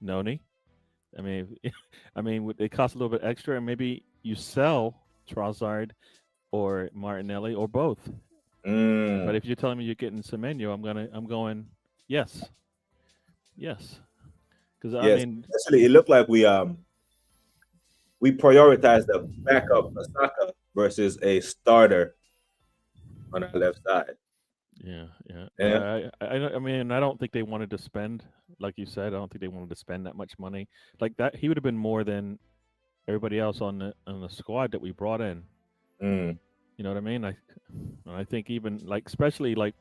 Noni. I mean, I mean, they cost a little bit extra, and maybe you sell Trossard or Martinelli or both. But Mm. if you're telling me you're getting Semenyo, I'm going, yes, yes, because I Yes, mean, actually, it looked like we prioritized the backup Osaka versus a starter on our left side. yeah, yeah. But Yeah. I mean, I don't think they wanted to spend, like you said, I don't think they wanted to spend that much money. Like that, he would have been more than everybody else on the squad that we brought in. Mm. You know what I mean? I think even like especially like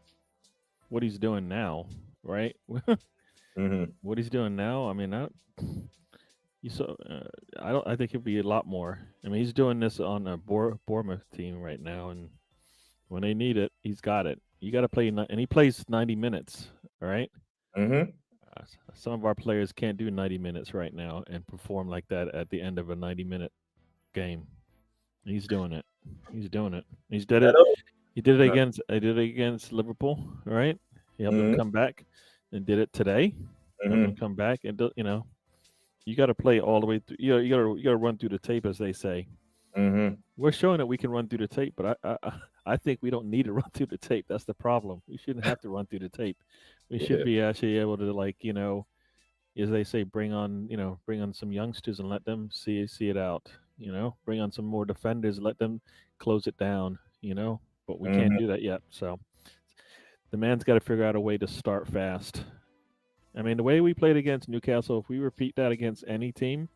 what he's doing now, right? Mm-hmm. What he's doing now. I mean, you saw. I don't. I think he'll be a lot more. I mean, he's doing this on a Bournemouth team right now, and when they need it, he's got it. You got to play, and he plays 90 minutes. All right. Mm-hmm. Some of our players can't do 90 minutes right now and perform like that at the end of a 90-minute game. He's doing it. He's doing it. He's did I it. know. He did it No. against. I did it against Liverpool. All right. He helped them Mm-hmm. come back, and did it today. Helped them Mm-hmm. come back, and you got to play all the way through. You got to run through the tape, as they say. Mm-hmm. We're showing that we can run through the tape, but I think we don't need to run through the tape. That's the problem. We shouldn't have to run through the tape. We should Yeah. be actually able to, like, as they say, bring on some youngsters and let them see it out. Bring on some more defenders, let them close it down. But we can't Mm-hmm. do that yet. So the man's got to figure out a way to start fast. I mean, the way we played against Newcastle, if we repeat that against any team,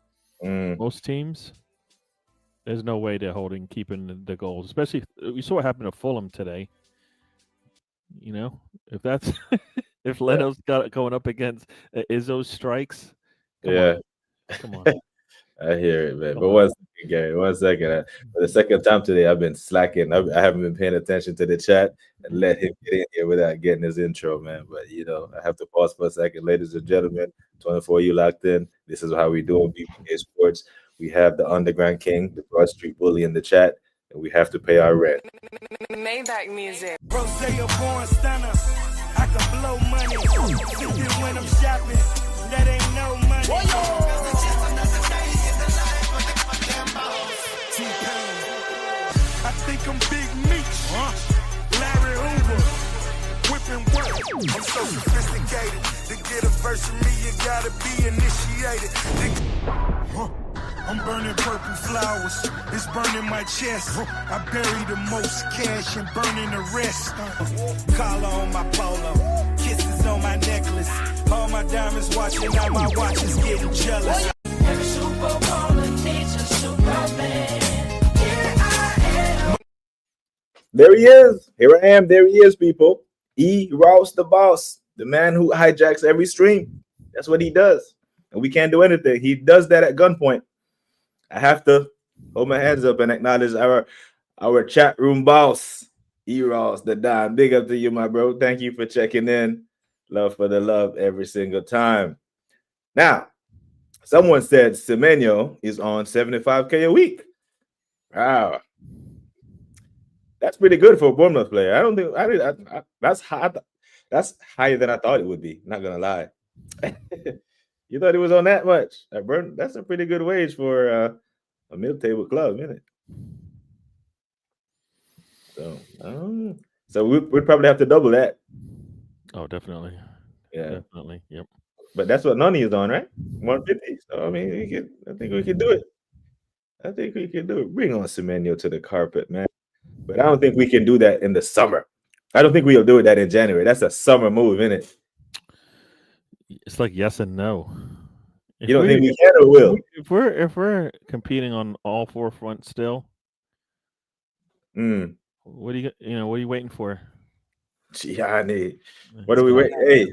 Mm. most teams, there's no way they're keeping the goals. Especially, we saw what happened to Fulham today. If that's if Yeah. Leno's got it going up against Izzo's strikes, come Yeah. on, come on, I hear it, man. come But on. one second, Gary. 1 second. For the second time today, I've been slacking. I haven't been paying attention to the chat and let him get in here without getting his intro, man. But I have to pause for a second, ladies and gentlemen. 24, you locked in. This is how we do it. BBK Sports. We have the Underground King, the Broad Street Bully in the chat, and we have to pay our rent. Maybach music. Rose a born stunner. I can blow money. Sipping when I'm shopping. That ain't no money. I think I'm Big Meech. Larry Hoover. Whipping work. I'm so sophisticated. To get a verse from me, you gotta be initiated. I'm burning purple flowers, it's burning my chest. I bury the most cash and burning the rest. Collar on my polo, kisses on my necklace. All my diamonds watching, now my watch is getting jealous. Every Super Bowl needs a Superman. Here I am. There he is. Here I am. There he is, people. E. Ross, the boss, the man who hijacks every stream. That's what he does. And we can't do anything. He does that at gunpoint. I have to hold my hands up and acknowledge our chat room boss, E. Ross, the Don. Big up to you, my bro. Thank you for checking in. Love for the love every single time. Now, someone said Semenyo is on 75K a week. Wow. That's pretty good for a Bournemouth player. I don't think that's high. That's higher than I thought it would be. Not gonna lie. You thought it was on that much? That's a pretty good wage for a mid-table club, isn't it? So we'd probably have to double that. Oh, definitely. Yeah, Definitely. Yep. but that's what Nani is on, right? 150. So I mean, I think we could do it. I think we can do it. Bring on Semenyo to the carpet, man. But I don't think we can do that in the summer. I don't think we'll do that in January. That's a summer move, isn't it? It's like yes and no. You don't think we can or will? If we're competing on all four fronts still, what are you waiting for? Gianni, what are we waiting? Hey,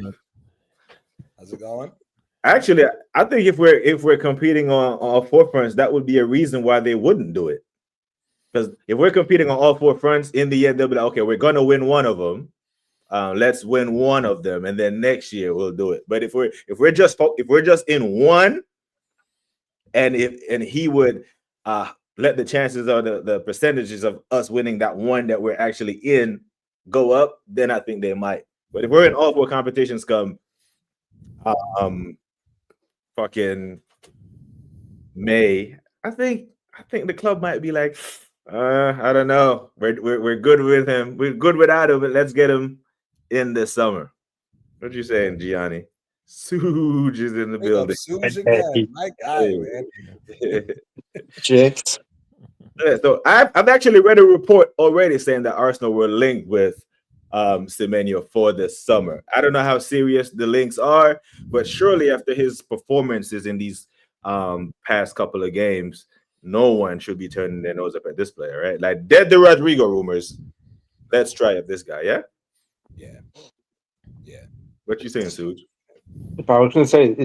how's it going? Actually, I think if we're competing on all four fronts, that would be a reason why they wouldn't do it. Because if we're competing on all four fronts, in the end they'll be like, okay, we're gonna win one of them. Let's win one of them, and then next year we'll do it. But if we're just in one, and he would let the chances or the percentages of us winning that one that we're actually in go up, then I think they might. But if we're in all four competitions come fucking May, I think the club might be like, I don't know. We're good with him. We're good without him, but let's get him in this summer. What you saying, Gianni? Suge is in the Big up building. Suge again. My guy, man. Jets. Yeah, so I've actually read a report already saying that Arsenal were linked with Semenyo for this summer. I don't know how serious the links are, but surely after his performances in these past couple of games, no one should be turning their nose up at this player, right? Like dead the Rodrigo rumors. Let's try up this guy, yeah? Yeah. Yeah. What you saying, Suge? But I was going to say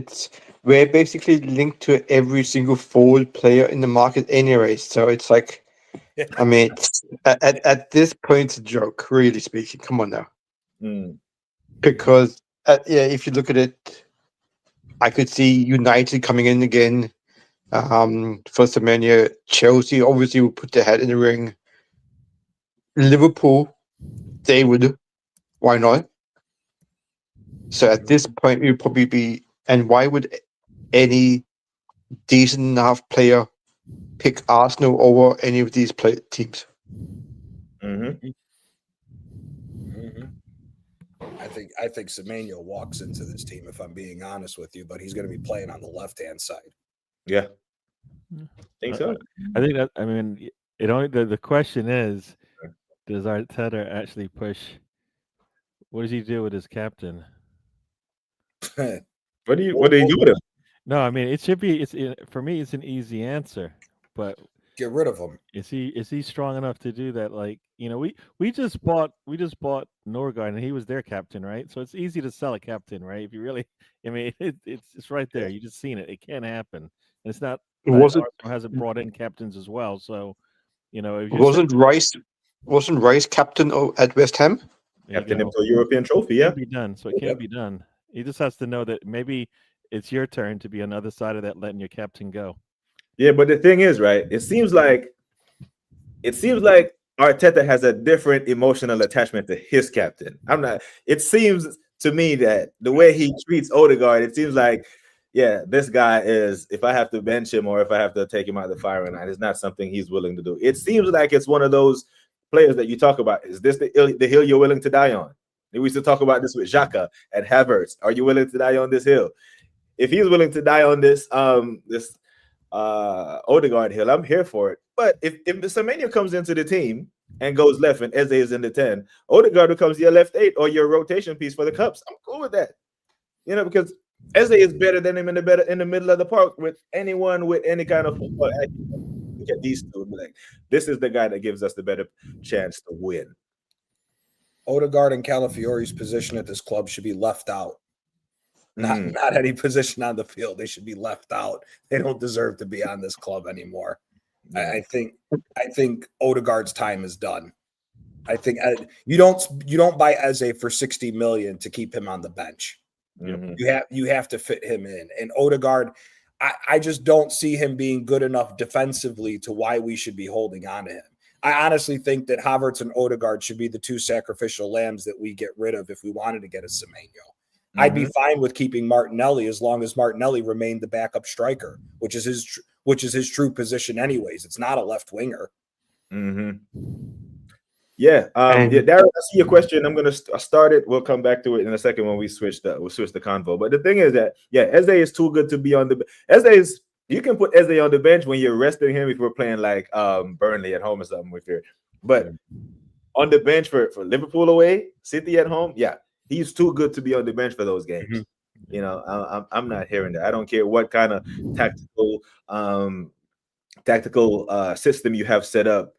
we're basically linked to every single forward player in the market anyway. So it's like, I mean, at this point, it's a joke, really speaking. Come on now. Mm. Because, if you look at it, I could see United coming in again. For Semenya, Chelsea obviously will put their head in the ring. Liverpool, they would. Why not? So at this point, it would probably be. And why would any decent enough player pick Arsenal over any of these teams? Mm-hmm. I think Semenyo walks into this team, if I'm being honest with you, but he's going to be playing on the left-hand side. Yeah. Think so? I think that. I mean, it only the question is, does Arteta actually push? What does he do with his captain? What do you do with him? No, I mean it should be. For me, it's an easy answer, but Get rid of him. is he strong enough to do that? Like we just bought Norgard and he was their captain, right? So it's easy to sell a captain, right? If you really, I mean, it's right there. You just seen it. It can't happen. And it's not. Was it? Arsenal hasn't brought in captains as well, so if you Wasn't Rice captain at West Ham? Captain him to a European trophy, It yeah. can be done. So it can be done. He just has to know that maybe it's your turn to be on the other side of that, letting your captain go. Yeah, but the thing is, right? It seems like Arteta has a different emotional attachment to his captain. It seems to me that the way he treats Odegaard, it seems like, yeah, this guy is, if I have to bench him or if I have to take him out of the firing line, it's not something he's willing to do. It seems like it's one of those players that you talk about. Is this the hill you're willing to die on? We used to talk about this with Xhaka and Havertz. Are you willing to die on this hill? If he's willing to die on this Odegaard hill, I'm here for it. But if Semenyo comes into the team and goes left and Eze is in the 10, Odegaard becomes your left 8 or your rotation piece for the Cups. I'm cool with that. Because Eze is better than him in the middle of the park with anyone with any kind of football. Look at these two. Like, this is the guy that gives us the better chance to win. Odegaard and Calafiori's position at this club should be left out. Not any position on the field. They should be left out. They don't deserve to be on this club anymore. I think Odegaard's time is done. I think you don't buy Eze for 60 million to keep him on the bench. Mm-hmm. You have to fit him in. And Odegaard, I just don't see him being good enough defensively to why we should be holding on to him. I honestly think that Havertz and Odegaard should be the two sacrificial lambs that we get rid of if we wanted to get a Semenyo. Mm-hmm. I'd be fine with keeping Martinelli as long as Martinelli remained the backup striker, which is his true position anyways. It's not a left winger. Mm-hmm. Yeah. Darren, I see your question. I'm gonna start it. We'll come back to it in a second when we switch the convo. But the thing is that Eze is too good to be on the. You can put Eze on the bench when you're resting him if we're playing like Burnley at home or something but on the bench for Liverpool away, City at home, he's too good to be on the bench for those games. Mm-hmm. I'm not hearing that. I don't care what kind of tactical system you have set up.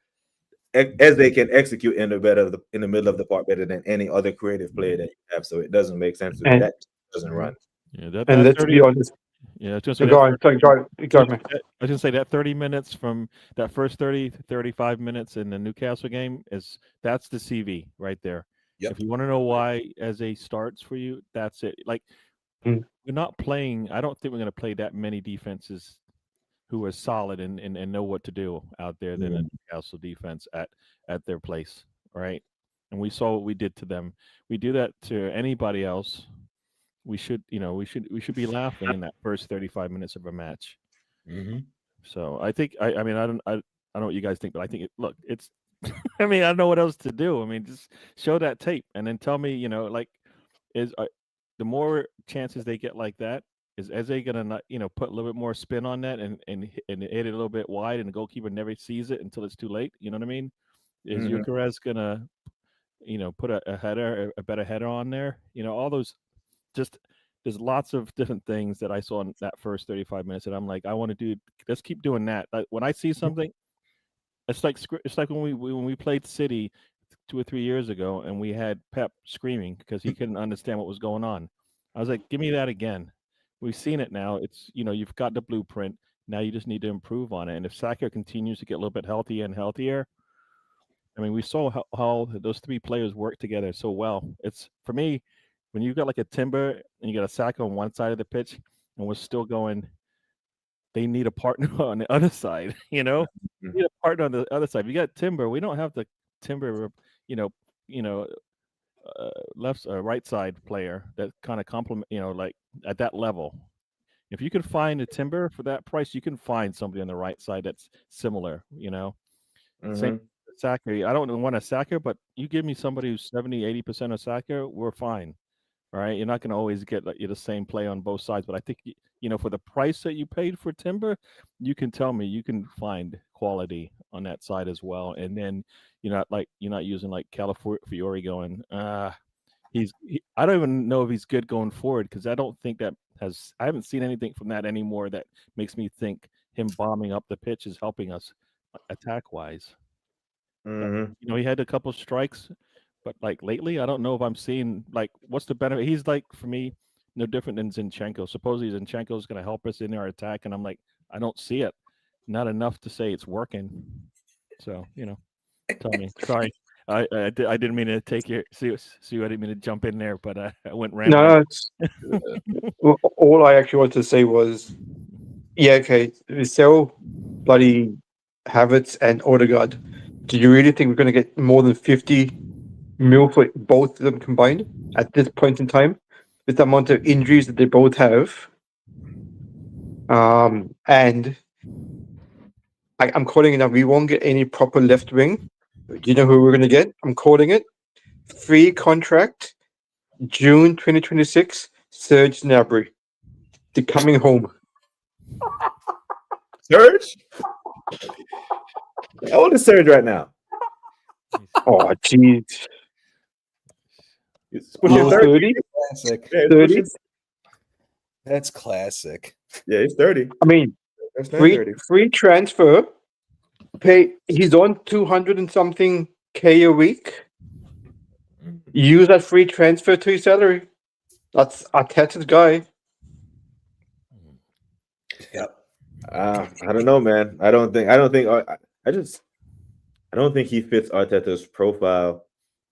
As they can execute in the middle of the park better than any other creative player that you have, so it doesn't make sense. That doesn't run. Yeah, and let's be honest. Yeah, I was going to say that 30 minutes from that first 30 to 35 minutes in the Newcastle game that's the CV right there. Yep. If you want to know why Eze starts for you, that's it. Like we're not playing. I don't think we're going to play that many defenses who are solid and know what to do out there than the Newcastle defense at their place, right? And we saw what we did to them. We do that to anybody else. we should be laughing in that first 35 minutes of a match. Mm-hmm. So I think I mean I don't know what you guys think, but I think look, it's I mean, I don't know what else to do. I mean, just show that tape and then tell me, like, is the more chances they get like that, is Eze gonna not, put a little bit more spin on that and hit it a little bit wide, and the goalkeeper never sees it until it's too late? You know what I mean? Is Mhm. Eucharist gonna, put a header, a better header on there? All those just there's lots of different things that I saw in that first 35 minutes that I'm like, I want to do. Let's keep doing that. Like, when I see something, it's like when we played City 2 or 3 years ago, and we had Pep screaming because he couldn't understand what was going on. I was like, give me that again. We've seen it now. It's you've got the blueprint. Now you just need to improve on it. And if Saka continues to get a little bit healthier and healthier, I mean, we saw how those three players work together so well. It's for me, when you've got like a Timber and you got a Saka on one side of the pitch, and we're still going, they need a partner on the other side. Mhm. Need a partner on the other side. If you got Timber, we don't have the Timber, you know, you know, left right side player that kind of complement, like at that level. If you can find a Timber for that price, you can find somebody on the right side that's similar. Same Mhm. Saka. I don't want a Saka, but you give me somebody who's 70-80% of Saka, we're fine. All right, you're not going to always get like the same play on both sides, but I think for the price that you paid for Timber, you can tell me you can find quality on that side as well, and then you're not using like Calafiori going. I don't even know if he's good going forward, because I don't think I haven't seen anything from that anymore that makes me think him bombing up the pitch is helping us attack wise. Mhm. He had a couple strikes, but like lately, I don't know if I'm seeing like what's the benefit. He's like, for me, no different than Zinchenko. Supposedly Zinchenko is going to help us in our attack, and I'm like, I don't see it. Not enough to say it's working. So tell me. Sorry, I didn't mean to take your see. I didn't mean to jump in there, but I went rambling. No, it's all I actually wanted to say was, yeah, okay, we sell bloody Havertz and Odegaard. Do you really think we're going to get more than 50 mil for both of them combined at this point in time, with the amount of injuries that they both have? And I'm calling it now. We won't get any proper left wing. Do you know who we're going to get? I'm calling it free contract, June 2026. Serge Gnabry, the coming home. Surge? How old is Surge right now? Oh, jeez. He's pushing Oh, 30. 30? Classic. Yeah, he's 30? pushing. That's classic. Yeah, he's 30. I mean, That's not free 30. free transfer. Pay. He's on 200 and something K a week. Use that free transfer to his salary. That's Arteta's guy. Yep. I don't know, man. I don't think I don't think he fits Arteta's profile.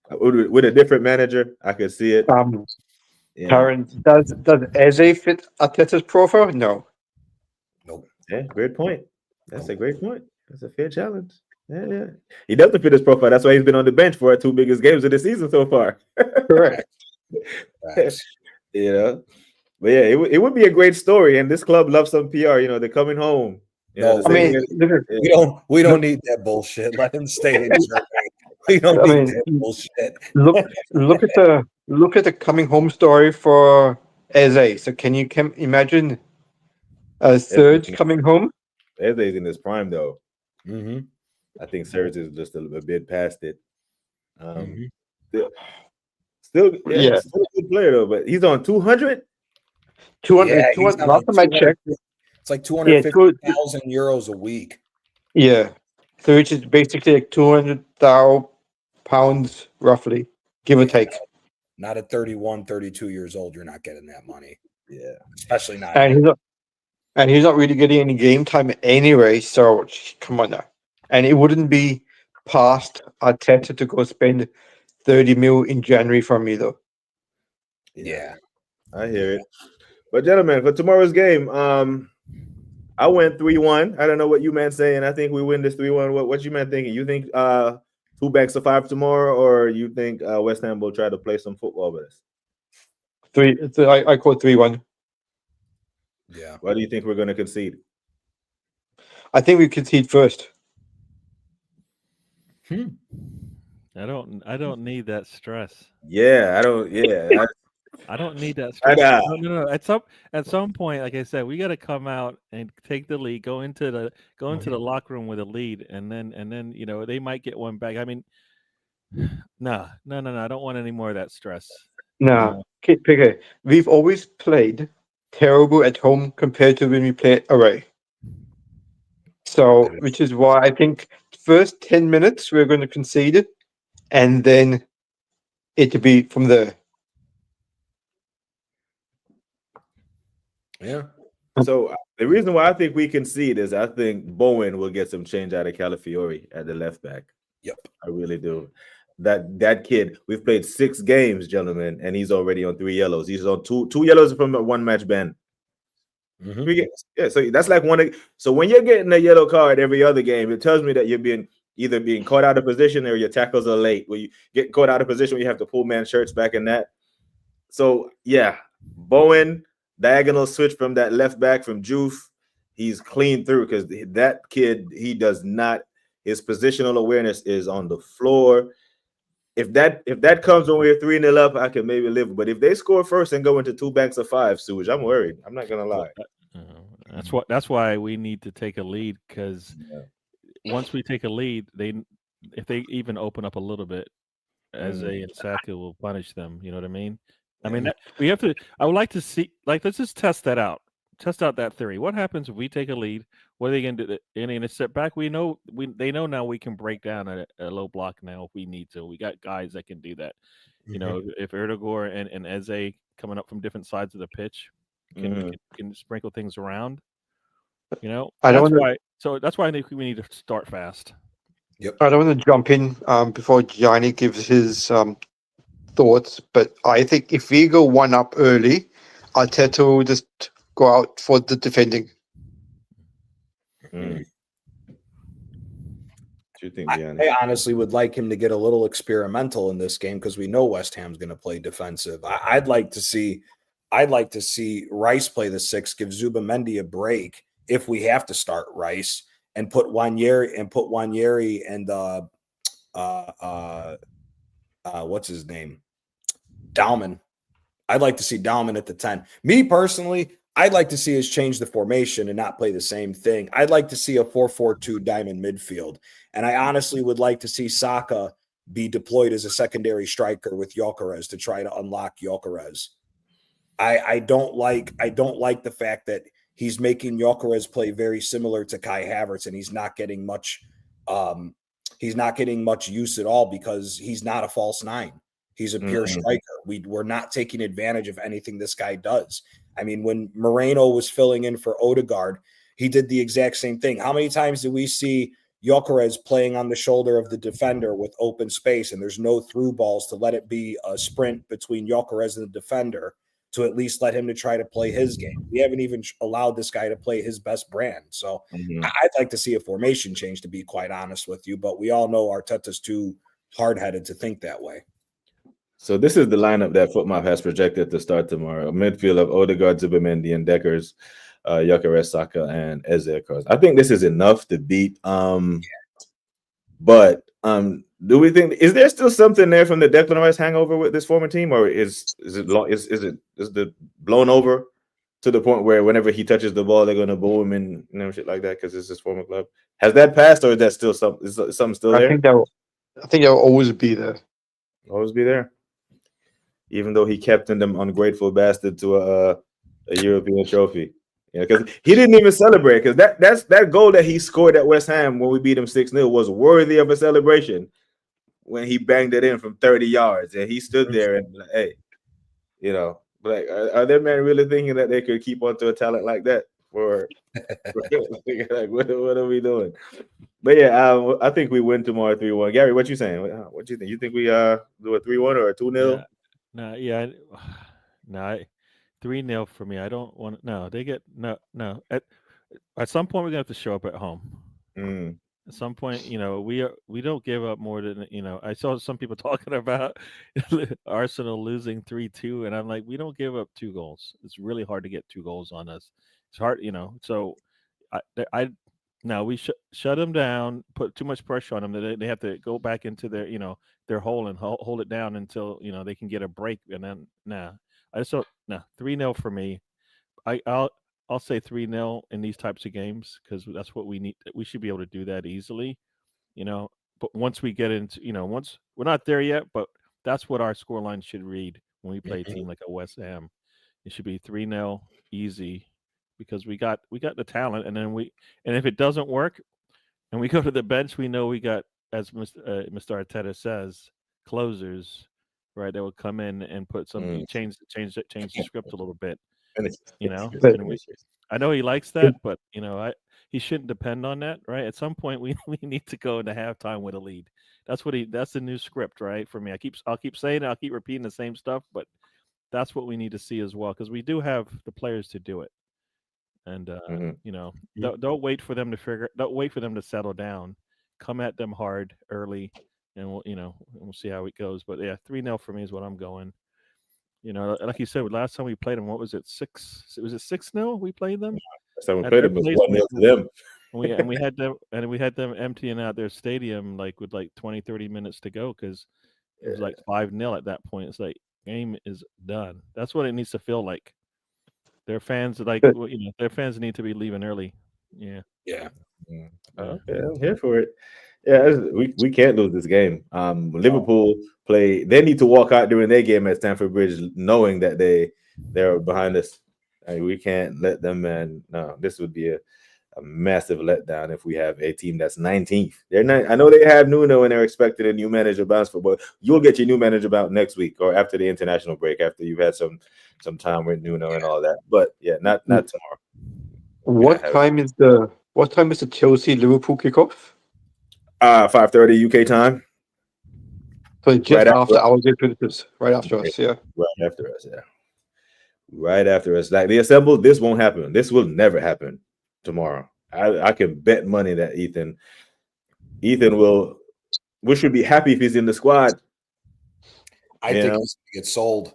With a different manager, I could see it. Yeah, Terrence, does Eze fit Arteta's profile? No. Nope. yeah, great point. That's a great point. That's a fair challenge. Yeah. He doesn't fit his profile. That's why he's been on the bench for our two biggest games of the season so far. Correct. Facts. But yeah, it would be a great story. And this club loves some PR. They're coming home. No, the I mean, same- listen, we don't need that bullshit. Let him stay in Germany. We don't I need mean, that bullshit. look at the coming home story for Eze. So can you imagine a Serge coming home? Eze's in his prime though. Mm-hmm. I think Serge is just a bit past it. Mm-hmm. Still a good player though, but he's on 200. 200, Yeah, 200 he's on last time I checked. it's like Yeah, 250,000 euros a week. Yeah. So which is basically like 200,000 pounds roughly, give or take. Not at 31, 32 years old, you're not getting that money. Yeah, Especially not. And he's not really getting any game time anyway, so come on now. And it wouldn't be past Arteta to go spend 30 mil in January for me though. Yeah. I hear it. But gentlemen, for tomorrow's game, I went 3-1. I don't know what you man saying. I think we win this 3-1. What you man thinking? You think 2 backs of 5 tomorrow, or you think West Ham will try to play some football with us? I call 3-1. Yeah. Why do you think we're going to concede? I think we concede first. I don't need that stress. Yeah, I don't. Yeah, I don't need that I, stress. I, No. At some point, like I said, we got to come out and take the lead, go into the locker room with a lead, and then they might get one back. I mean, no. I don't want any more of that stress. You Nah, know, PK, we've always played terrible at home compared to when we play away. So, which is why I think first 10 minutes we're going to concede it, and then it to be from there. Yeah. so the reason why I think we concede is I think Bowen will get some change out of Calafiori at the left back. Yep. I really do. That kid, we've played 6 games, gentlemen, and he's already on 3 yellows. He's on two yellows from a 1-match ban. Mhm. 3 games. Yeah, so that's like so when you're getting a yellow card every other game, it tells me that you're either being caught out of position or your tackles are late. Where you get caught out of position, where you have to pull man shirts back in that. So yeah, Bowen diagonal switch from that left back from Juve. He's clean through because that kid, he does not. His positional awareness is on the floor. If that comes when we're 3-0 up, I can maybe live. But if they score first and go into 2 banks of 5, Suge, I'm worried. I'm not gonna lie. uh, that's why we need to take a lead, because Yeah. once we take a lead, if they even open up a little bit, Eze Mm. and Saka will punish them. You know what I mean? I Yeah. mean, we have to. I would like to see. Let's just test that out. Test out that theory. What happens if we take a lead? What are they going to do? In a step back, they know now we can break down a low block now if we need to. We got guys that can do that. If Erdogan and Eze coming up from different sides of the pitch can sprinkle things around. I don't That's want to. why. So that's why I think we need to start fast. Yep. I don't want to jump in before Gianni gives his thoughts, but I think if we go one up early, Arteta will just go out for the defending. Mm. What do you think, I Gianni? honestly would like him to get a little experimental in this game because we know West Ham's going to play defensive. I'd like to see Rice play the 6, give Zubamendi a break if we have to start Rice, and put Wanyeri and what's his name? Dauman. I'd like to see Dauman at the 10. Me personally, I'd like to see us change the formation and not play the same thing. I'd like to see a 4-4-2 diamond midfield. And I honestly would like to see Saka be deployed as a secondary striker with Gyökeres to try to unlock Gyökeres. I don't like the fact that he's making Gyökeres play very similar to Kai Havertz, and he's not getting much use at all because he's not a false 9. He's a pure striker. We're not taking advantage of anything this guy does. I mean, when Moreno was filling in for Odegaard, he did the exact same thing. How many times do we see Gyökeres playing on the shoulder of the defender with open space, and there's no through balls to let it be a sprint between Gyökeres and the defender to at least let him to try to play his game? We haven't even allowed this guy to play his best brand. So I'd like to see a formation change, to be quite honest with you. But we all know Arteta's too hard-headed to think that way. So this is the lineup that Footmap has projected to start tomorrow. A midfield of Odegaard, Zubamendi, and Deckers, Gyökeres, Saka, and Eze. I think this is enough to beat. But do we think is there still something there from the Declan Rice hangover with this former team, or is it blown over to the point where whenever he touches the ball they're going to boo him and shit like that because it's his former club? Has that passed, or is that still something still I there? think they'll always be there. Always be there. Even though he captained them ungrateful bastard to a European trophy. Because he didn't even celebrate. Because that goal that he scored at West Ham when we beat him 6-0 was worthy of a celebration when he banged it in from 30 yards. And he stood there and like, hey, like, are there men really thinking that they could keep on to a talent like that? Like, what are we doing? But yeah, I think we win tomorrow 3-1. Gary, what you saying? What do you think? You think we do a 3-1 or a 2-0? No, 3-0 for me. I don't want. No, they get no. At some point, we're gonna have to show up at home. At some point, we don't give up more than I saw some people talking about Arsenal losing 3-2, and I'm like, we don't give up 2 goals. It's really hard to get 2 goals on us. It's hard, So I no, we shut them down, put too much pressure on them. They have to go back into their hole and hold it down until they can get a break. And then I just don't 3-0 for me. I'll say 3-0 in these types of games because that's what we need. We should be able to do that easily, you know. But once we get into, once we're not there yet, but that's what our scoreline should read when we play a team like a West Ham. It should be 3-0 easy because we got the talent, and if it doesn't work and we go to the bench, we know we got, as Mr. Arteta says, closers, right? That will come in and put some change the script a little bit. And I know he likes that, but he shouldn't depend on that, right? At some point, we need to go into halftime with a lead. That's the new script, right? For me, I'll keep saying it, I'll keep repeating the same stuff, but that's what we need to see as well because we do have the players to do it. And don't wait for them to settle down. Come at them hard early, and we'll see how it goes. But yeah, 3-0 for me is what I'm going. Like you said, last time we played them, what was it? 6? Was it 6-0? We played them. So we played them, it was 1-0 to them. We had them emptying out their stadium with 20, 30 minutes to go because it was 5-0 at that point. It's like game is done. That's what it needs to feel like. Their fans their fans need to be leaving early. Yeah. Yeah. Okay, I'm here for it. Yeah, we can't lose this game. Liverpool play. They need to walk out during their game at Stamford Bridge, knowing that they're behind us. We can't let them. And no, this would be a massive letdown if we have a team that's 19th. I know they have Nuno and they're expecting a new manager bounce for, but you'll get your new manager bounce next week or after the international break, after you've had some time with Nuno and all that. But yeah, not tomorrow. What time is the Chelsea Liverpool kickoff? 5:30 UK time. So just right after our differences, right after us, yeah. Right after us, yeah. Right after us. Like they assembled, this won't happen. This will never happen tomorrow. I can bet money that Ethan we should be happy if he's in the squad. I think he's going to get sold.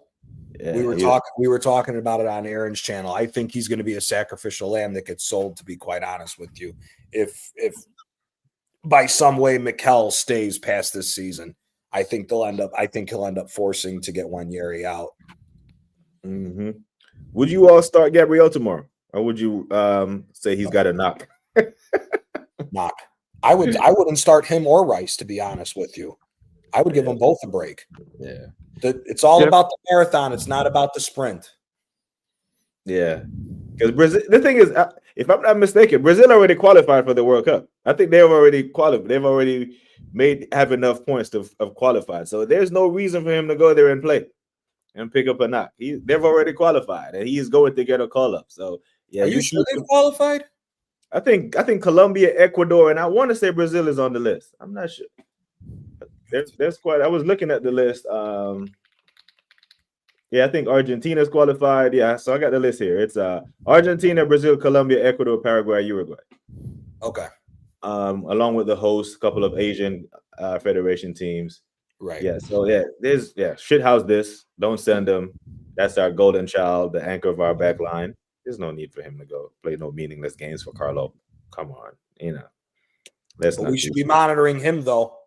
Yeah, we were talking about it on Aaron's channel. I think he's going to be a sacrificial lamb that gets sold, to be quite honest with you. If by some way Mikel stays past this season, I think he'll end up forcing to get Wanyeri out. Mm-hmm. Would you all start Gabriel tomorrow? Or would you say he's got a knock? Knock. I wouldn't start him or Rice, to be honest with you. I would give them both a break. Yeah. It's all about the marathon. It's not about the sprint. Yeah. Because Brazil, the thing is, if I'm not mistaken, Brazil already qualified for the World Cup. I think they've already qualified. They've already have enough points to have qualified. So there's no reason for him to go there and play and pick up a knock. They've already qualified, and he's going to get a call up. So yeah, are you sure they've qualified? I think Colombia, Ecuador, and I want to say Brazil is on the list. I'm not sure. There's quite. I was looking at the list. Yeah, I think Argentina's qualified. Yeah, so I got the list here. It's Argentina, Brazil, Colombia, Ecuador, Paraguay, Uruguay. Okay. Along with the host, a couple of Asian federation teams. Right. Yeah. So there's shithouse this. Don't send them. That's our golden child, the anchor of our back line. There's no need for him to go play no meaningless games for Carlo. Come on, But we should be monitoring him though.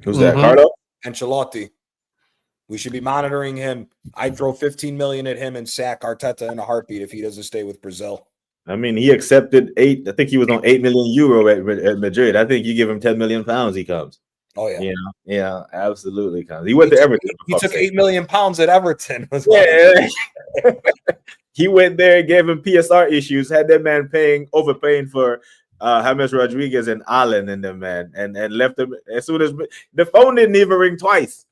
Who's that? Carlo? Ancelotti. We should be monitoring him. I'd throw 15 million at him and sack Arteta in a heartbeat if he doesn't stay with Brazil. I mean, he accepted 8. I think he was on 8 million euro at Madrid. I think you give him 10 million pounds, he comes. Oh yeah, yeah, absolutely comes. He went to Everton. He took 8 million pounds at Everton. He went there and gave him PSR issues. Had that man overpaying for James Rodriguez and Allen and them, man, and left him as soon as the phone didn't even ring twice.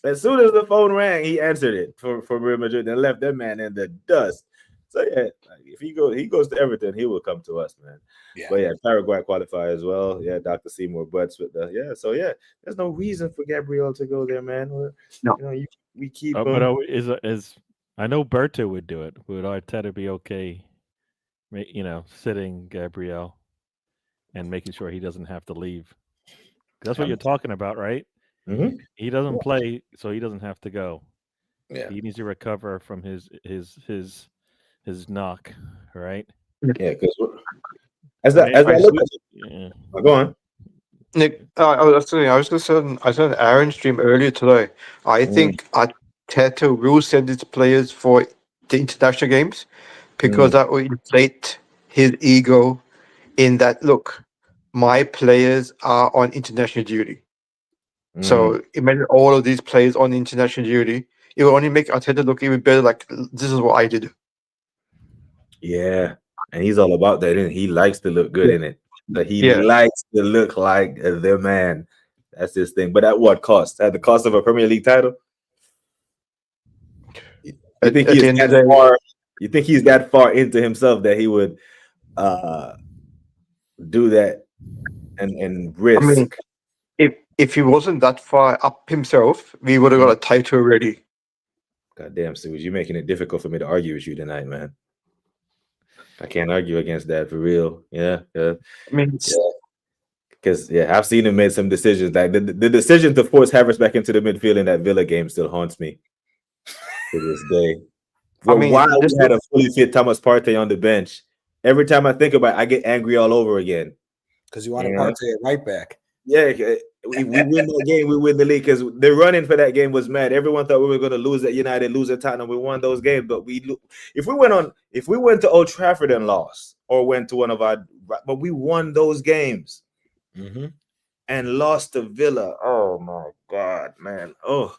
As soon as the phone rang, he answered it for Real Madrid and left that man in the dust. So yeah, if he goes to Everton, he will come to us, man. Yeah. But yeah, Paraguay qualify as well. Yeah, Dr. Seymour Butts with the So yeah, there's no reason for Gabriel to go there, man. We keep. But I know Berto would do it. Would Arteta be okay? Sitting Gabriel? and making sure he doesn't have to leave. That's what Um, you're talking about, right? mhm. He doesn't play, so he doesn't have to go. Yeah. He needs to recover from his knock, right? Yeah, because as I I I look see. at yeah. go on. Nick, I was just saying, I saw an Aaron stream earlier today. I Mm, think Arteta will send his players for the international games because mm, that will inflate his ego in that, look, my players are on international duty. mm. So imagine all of these players on international duty. It will only make Arteta look even better. Like, this is what I did. Yeah, and he's all about that. And he likes to look good Yeah. in it. So he Yeah. likes to look like the man. That's his thing. But at what cost? At the cost of a Premier League title? You think At he the is end of that the day, far? You think he's that far into himself that he would uh do that and I mean, risk? if he wasn't that far up himself, we would have got a title already. God damn, Suze, you're making it difficult for me to argue with you tonight, man. I can't argue against that for real. Yeah, yeah, I mean, yeah. Because I've seen him make some decisions. Like the decision to force Havertz back into the midfield in that Villa game still haunts me to this day. I Well, mean, while we had a fully fit Thomas Partey on the bench, every time I think about it, I get angry all over again. Because you want to Yeah, Partey it right back. yeah. We win that game, we win the league because the running for that game was mad. Everyone thought we were going to lose at United, lose at Tottenham. We won those games, but if we went to Old Trafford and lost, or went to one of our, but we won those games. Mm-hmm. And lost to Villa. Oh my God, man. Oh,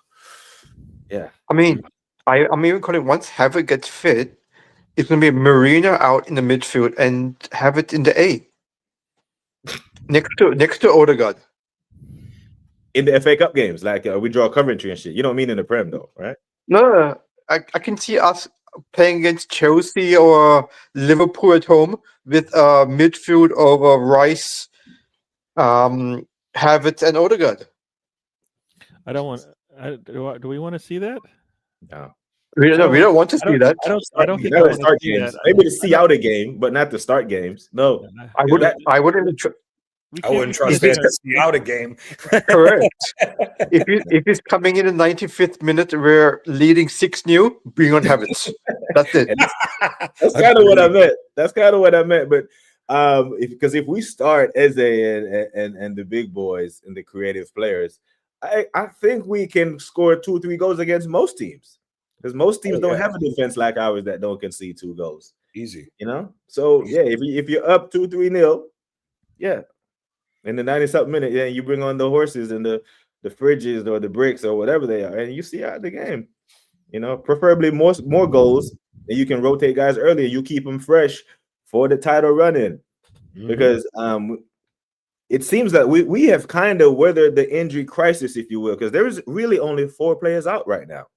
yeah. I mean, I'm even calling once Havertz gets fit, it's gonna be Marina out in the midfield and Havertz in the A next to Odegaard. In the FA Cup games, like we draw Coventry and shit. You don't mean in the Prem though, right? No, I can see us playing against Chelsea or Liverpool at home with a midfield of Rice, Havertz, and Odegaard. I don't want. Do we want to see that? No. We I don't, don't we want. don't want to I see don't. that. I don't think I Not to want to start see that. games. Maybe to I see don't. out a game, but not to start games. No. I Because wouldn't. I wouldn't. we I can't wouldn't be trust If him playing. it's to see out a game. correct, if he's coming in the 95th minute, we're leading 6-0. Bring on Havertz. That's it. And that's kind of what I meant. That's kind of what I meant. But because if we start Eze and the big boys and the creative players, I think we can score 2-3 goals against most teams. Because most teams don't have a defense like ours that don't concede 2 goals. Easy. So yeah, if you're up 2-3-0, yeah, in the 90-something minute, yeah, you bring on the horses and the fridges or the bricks or whatever they are, and you see out the game. Preferably more goals, and you can rotate guys earlier. You keep them fresh for the title run-in. Because it seems that we have kind of weathered the injury crisis, if you will, because there is really only 4 players out right now.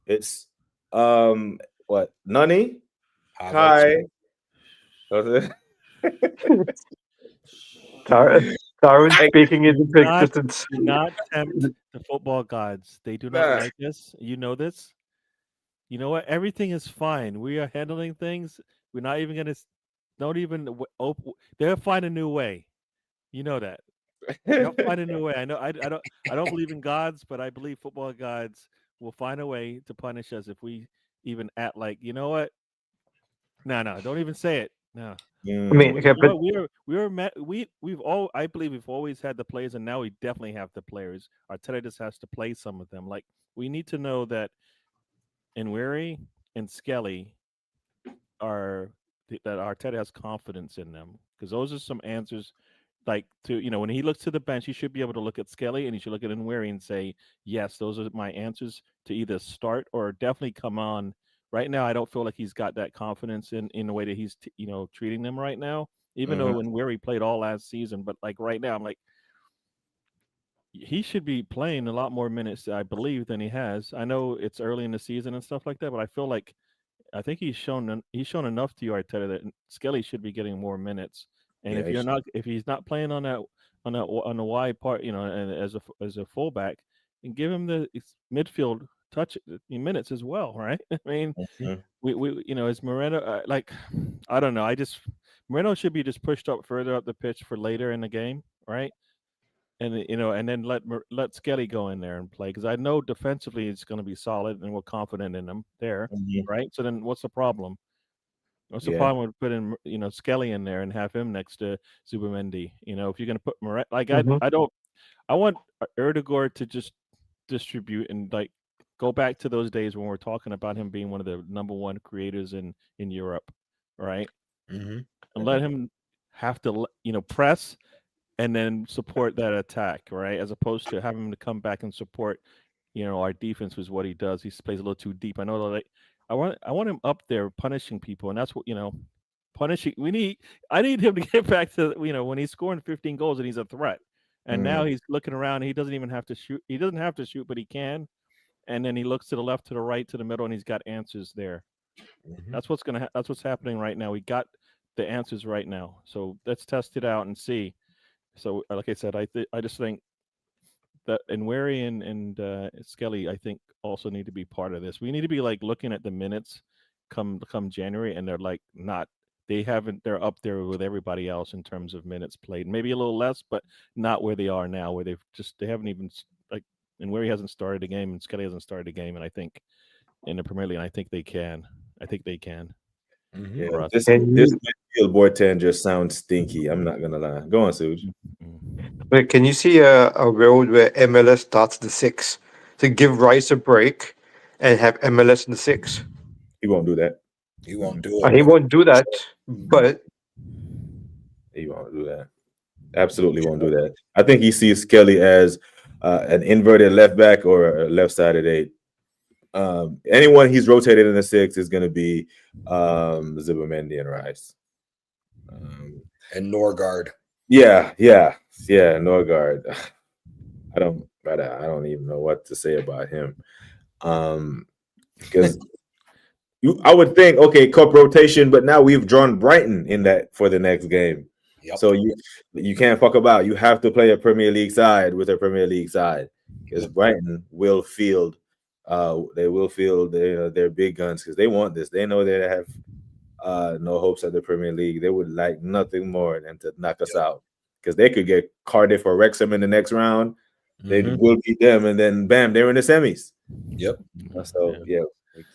It's Nani, Kai. Darren speaking into Not, existence. do not tempt the football gods. They do not like us. You know this. You know what? Everything is fine. We are handling things. We're not even gonna. Don't even. They'll find a new way. You know that. They'll find a new way. I know. I don't. I don't believe in gods, but I believe football gods will find a way to punish us if we even act like. You know what? No, don't even say it. No. I mean, okay, but We've all. I believe we've always had the players, and now we definitely have the players. Arteta just has to play some of them. Like we need to know that Nweri and Skelly that Arteta has confidence in them because those are some answers. Like when he looks to the bench, he should be able to look at Skelly and he should look at Nweri and say, "Yes, those are my answers to either start or definitely come on." Right now, I don't feel like he's got that confidence in the way that he's treating them right now. Even though Nweri played all last season, but like right now, I'm like he should be playing a lot more minutes, I believe, than he has. I know it's early in the season and stuff like that, but I feel like I think he's shown enough to you, Arteta, that Skelly should be getting more minutes. And Yeah, if he's not playing on the wide part, and as a fullback, and give him the midfield touch minutes as well, right? I mean, we as Moreno, like I don't know, Moreno should be just pushed up further up the pitch for later in the game, right? And and then let Skelly go in there and play because I know defensively it's going to be solid and we're confident in him there, Mhm. right? So then what's the problem? What's the Yeah. problem with putting Skelly in there and have him next to Zubimendi? If you're going to put like Mhm. I don't I want Erdegaard to just distribute and like go back to those days when we're talking about him being one of the number one creators in Europe, right? Mm-hmm. And let him have to press and then support that attack, right? As opposed to having him to come back and support, our defense was what he does. He plays a little too deep. I know, like I want him up there punishing people, and that's what punishing. I need him to get back to when he's scoring 15 goals and he's a threat. And now he's looking around. And he doesn't even have to shoot. He doesn't have to shoot, but he can. And then he looks to the left, to the right, to the middle, and he's got answers there. Mm-hmm. That's what's happening right now. We got the answers right now. So let's test it out and see. So, like I said, I just think that and Wary and Skelly, I think, also need to be part of this. We need to be like looking at the minutes come January, and they're like not. They haven't. They're up there with everybody else in terms of minutes played. Maybe a little less, but not where they are now. Where they haven't even like. And Wary hasn't started a game, and Skelly hasn't started a game, and I think in the Premier League, I think they can. I think they can. Mm-hmm. Yeah. For us. This Can this you midfield board 10 just sounds stinky. I'm not gonna lie. Go on, Suge. wait, can you see a world where MLS starts the 6 to give Rice a break and have MLS in the 6? He won't do that. He won't do He it. won't do that, but He won't do that. Absolutely won't do that. I think he sees Kelly as an inverted left back or a left-sided 8. Anyone he's rotated in the 6 is going to be Zubimendi and Rice. And Norgard. Yeah, Norgard. I don't even know what to say about him. Because I would think, okay, cup rotation, but now we've drawn Brighton in that for the next game. Yep. So you can't fuck about. You have to play a Premier League side with a Premier League side because Brighton will field. They will field their big guns because they want this. They know they have no hopes at the Premier League. They would like nothing more than to knock us out because they could get Cardiff or Wrexham in the next round. They will beat them, and then bam, they're in the semis. Yep. So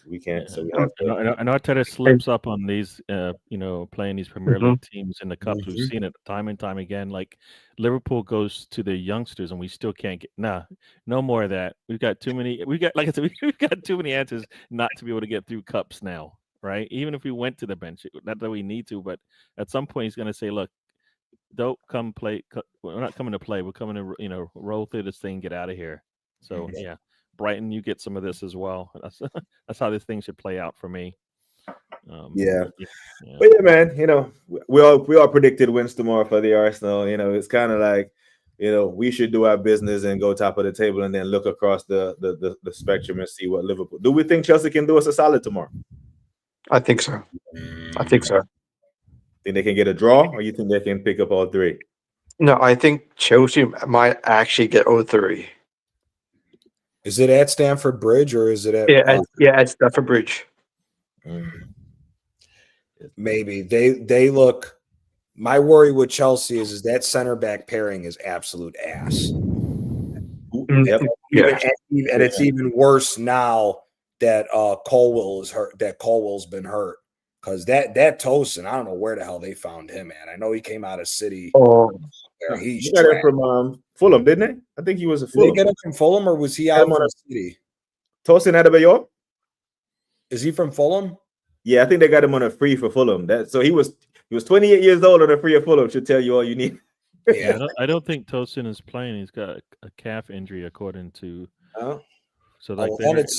we can't. So we have to. And Arteta slips up on these, playing these Premier League teams in the cups. We've seen it time and time again. Like Liverpool goes to the youngsters, and we still can't get no more of that. We've got too many. Like I said, we've got too many answers not to be able to get through cups now, right? Even if we went to the bench, not that we need to, but at some point he's going to say, "Look, don't come play. We're not coming to play. We're coming to roll through this thing, get out of here." So yeah. Brighton, you get some of this as well. That's how this thing should play out for me. But yeah, man, we all predicted wins tomorrow for the Arsenal. It's kind of like, we should do our business and go top of the table and then look across the spectrum and see what Liverpool. Do we think Chelsea can do us a solid tomorrow? I think so. Think they can get a draw, or you think they can pick up all 3? No, I think Chelsea might actually get all 3. Is it at Stamford Bridge or is it at? At Stamford Bridge. Maybe they look. My worry with Chelsea is that center back pairing is absolute ass. Yep. And it's even worse now that Colwell is hurt. That Colwell's been hurt because that Tosin, I don't know where the hell they found him at. I know he came out of City. He got it from Fulham, didn't they? I think he was a Fulham. Did they get him from Fulham or was he out from City? Tosin Adebayor? Is he from Fulham? Yeah, I think they got him on a free for Fulham. So he was 28 years old on a free of Fulham. Should tell you all you need. Yeah, I don't think Tosin is playing. He's got a calf injury, according to. So like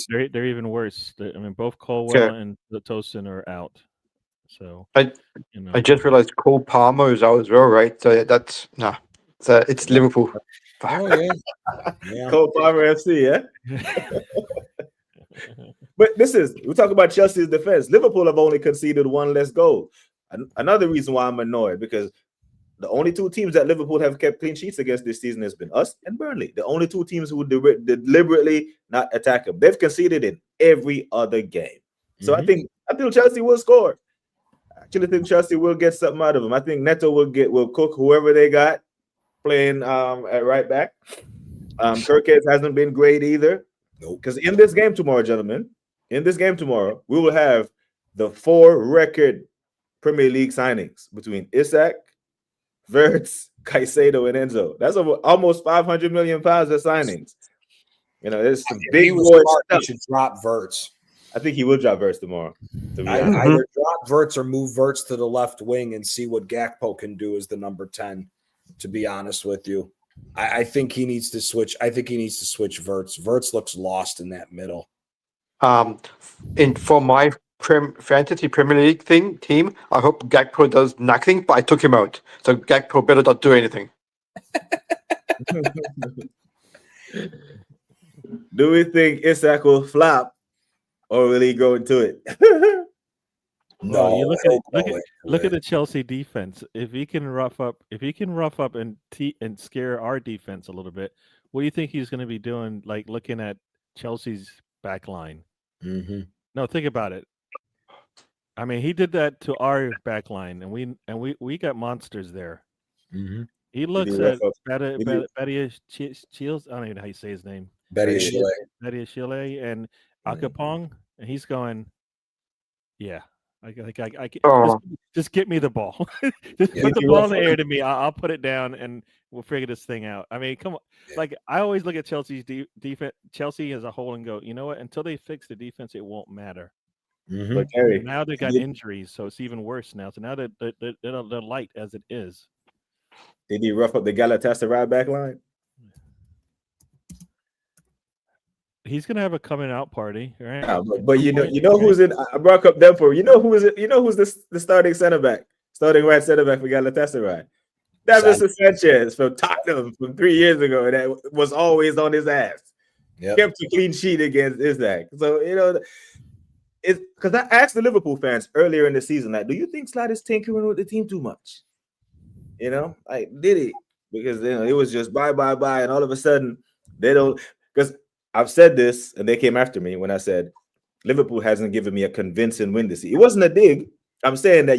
they're even worse. Both Colwell and the Tosin are out. So I just realized Cole Palmer is out as well, right? So that's it's Liverpool. Oh yeah. Cole Palmer FC, yeah. But we talk about Chelsea's defense. Liverpool have only conceded 1 less goal. Another reason why I'm annoyed, because the only 2 teams that Liverpool have kept clean sheets against this season has been us and Burnley. The only 2 teams who deliberately not attack them. They've conceded in every other game. So I think Chelsea will score. actually think Chelsea will get something out of him. I think Neto will cook whoever they got playing at right back. Kirkes hasn't been great either. Nope. Because in this game tomorrow, gentlemen, we will have the 4 record Premier League signings between Isak, Verts, Caicedo, and Enzo. That's almost 500 million pounds of signings. You know, there's some big boy Smart, stuff. he should drop Verts. I think he will drop Verts tomorrow. To be honest. Either drop Verts or move Verts to the left wing and see what Gakpo can do as the number 10. To be honest with you, I think he needs to switch. I think he needs to switch Verts. Verts looks lost in that middle. For my fantasy Premier League team, I hope Gakpo does nothing, but I took him out. So Gakpo better not do anything. Do we think Isak will flop or will he go into it? No, you look at the Chelsea defense. If he can rough up and scare our defense a little bit, what do you think he's going to be doing? Like looking at Chelsea's back line. Mm-hmm. No, think about it. I mean, he did that to our back line, and we got monsters there. Mm-hmm. He looks at Badia Shields. I don't even know how you say his name. Badia Chile and Akapong, and he's going, yeah. I just get me the ball. Just put the ball in the air to me. I'll put it down, and we'll figure this thing out. I mean, come on. Yeah. Like I always look at Chelsea's defense, Chelsea as a whole, and go, you know what? Until they fix the defense, it won't matter. Mm-hmm. But Harry, now they got injuries, so it's even worse now. So now they're light as it is. Did he rough up the Galatasaray back line? He's gonna have a coming out party, right? Yeah, but you know who's in. I brought up them for you know who is it? You know who's the starting center back, starting right center back for Galatasaray? Davinson Sanchez from Tottenham from 3 years ago. That was always on his ass. Yep. Kept a clean sheet against Isak. So you know, it's because I asked the Liverpool fans earlier in the season, like, do you think Slot is tinkering with the team too much? You know, like did he? Because it was just bye, and all of a sudden they don't because. I've said this, and they came after me when I said Liverpool hasn't given me a convincing win this year. It wasn't a dig. I'm saying that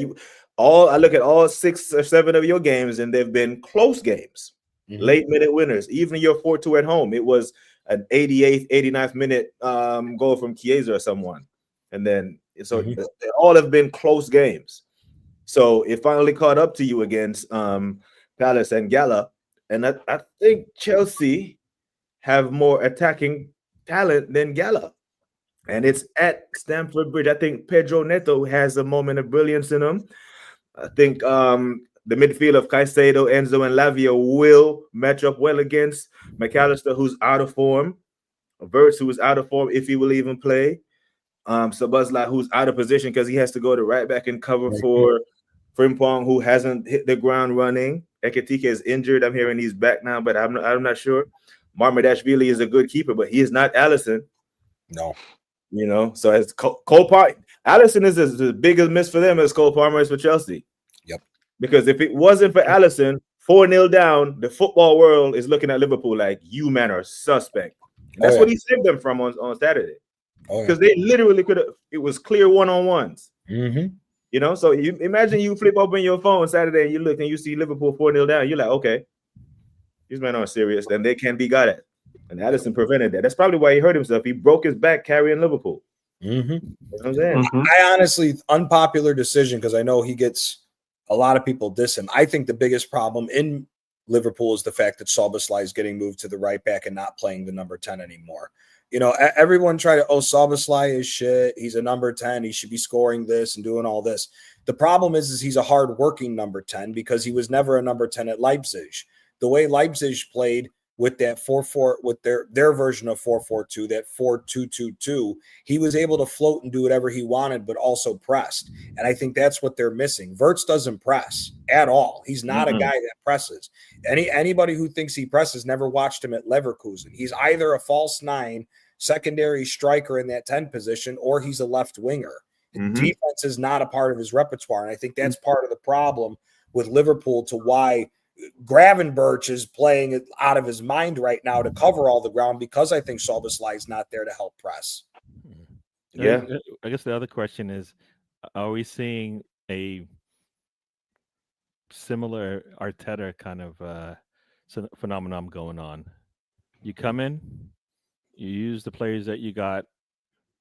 I look at all 6 or 7 of your games, and they've been close games, late minute winners. Even your 4-2 at home, it was an 88th, 89th minute goal from Chiesa or someone, and then so they all have been close games. So it finally caught up to you against Palace and Gala, and I think Chelsea have more attacking talent than Gala. And it's at Stamford Bridge. I think Pedro Neto has a moment of brilliance in him. I think the midfield of Caicedo, Enzo, and Lavia will match up well against McAllister, who's out of form. Verts, who is out of form, if he will even play. Sabazla, who's out of position because he has to go to right back and cover for Frimpong, who hasn't hit the ground running. Ekitike is injured. I'm hearing he's back now, but I'm not sure. Marmadashvili is a good keeper, but he is not Alisson. No. You know, so as Cole Palmer, Alisson is as big a miss for them as Cole Palmer is for Chelsea. Yep. Because if it wasn't for Alisson, 4-0 down, the football world is looking at Liverpool like, you man are suspect. That's what he saved them from on Saturday. Because they literally could have, it was clear one-on-ones. Mm-hmm. You know, so you imagine you flip open your phone Saturday and you look and you see Liverpool 4-0 down. You're like, okay, these men are serious, then they can be got at. And Addison prevented that. That's probably why he hurt himself. He broke his back carrying Liverpool. Mm-hmm. You know what I'm saying? I honestly, unpopular decision, because I know he gets a lot of people diss him. I think the biggest problem in Liverpool is the fact that Szoboszlai is getting moved to the right back and not playing the number 10 anymore. You know, everyone tried to, Szoboszlai is shit. He's a number 10. He should be scoring this and doing all this. The problem is he's a hard-working number 10 because he was never a number 10 at Leipzig. The way Leipzig played with that 4-4, with their version of 4-4-2, that 4-2-2-2, he was able to float and do whatever he wanted, but also pressed. And I think that's what they're missing. Verts doesn't press at all. He's not a guy that presses. Anybody who thinks he presses never watched him at Leverkusen. He's either a false 9, secondary striker in that 10 position, or he's a left winger. Defense is not a part of his repertoire. And I think that's part of the problem with Liverpool, to why Gravenberch is playing it out of his mind right now to cover all the ground, because I think Szoboszlai is not there to help press. Yeah. I guess the other question is, are we seeing a similar Arteta kind of phenomenon going on. You come in, you use the players that you got,